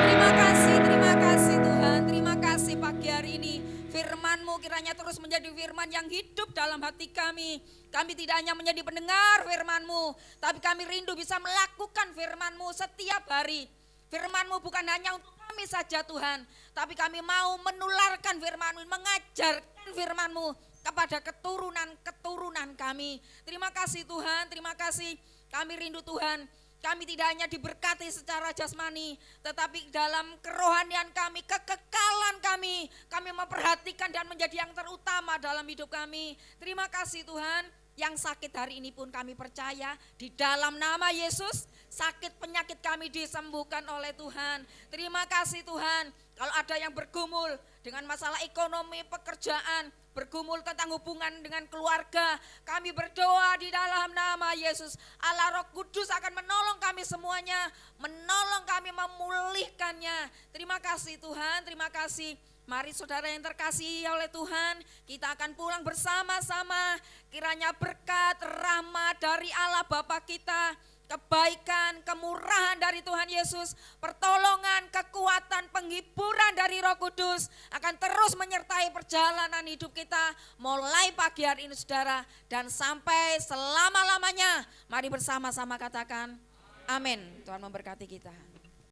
Terima kasih Tuhan, terima kasih pagi hari ini. Firman-Mu kiranya terus menjadi firman yang hidup dalam hati kami. Kami tidak hanya menjadi pendengar firman-Mu, tapi kami rindu bisa melakukan firman-Mu setiap hari. Firman-Mu bukan hanya untuk kami saja Tuhan, tapi kami mau menularkan firman-Mu, mengajarkan firman-Mu kepada keturunan-keturunan kami. Terima kasih Tuhan, terima kasih. Kami rindu Tuhan. Kami tidak hanya diberkati secara jasmani, tetapi dalam kerohanian kami, kekekalan kami memperhatikan dan menjadi yang terutama dalam hidup kami. Terima kasih Tuhan, yang sakit hari ini pun kami percaya di dalam nama Yesus, sakit penyakit kami disembuhkan oleh Tuhan. Terima kasih Tuhan, kalau ada yang bergumul dengan masalah ekonomi, pekerjaan, bergumul tentang hubungan dengan keluarga, kami berdoa di dalam nama Yesus. Allah Roh Kudus akan menolong kami semuanya, menolong kami memulihkannya. Terima kasih Tuhan, terima kasih. Mari saudara yang terkasihi oleh Tuhan, kita akan pulang bersama-sama. Kiranya berkat, rahmat dari Allah Bapa kita, kebaikan, kemurahan dari Tuhan Yesus, pertolongan, kekuatan, penghiburan dari Roh Kudus akan terus menyertai perjalanan hidup kita mulai pagi hari ini saudara dan sampai selama-lamanya. Mari bersama-sama katakan amin. Tuhan memberkati kita.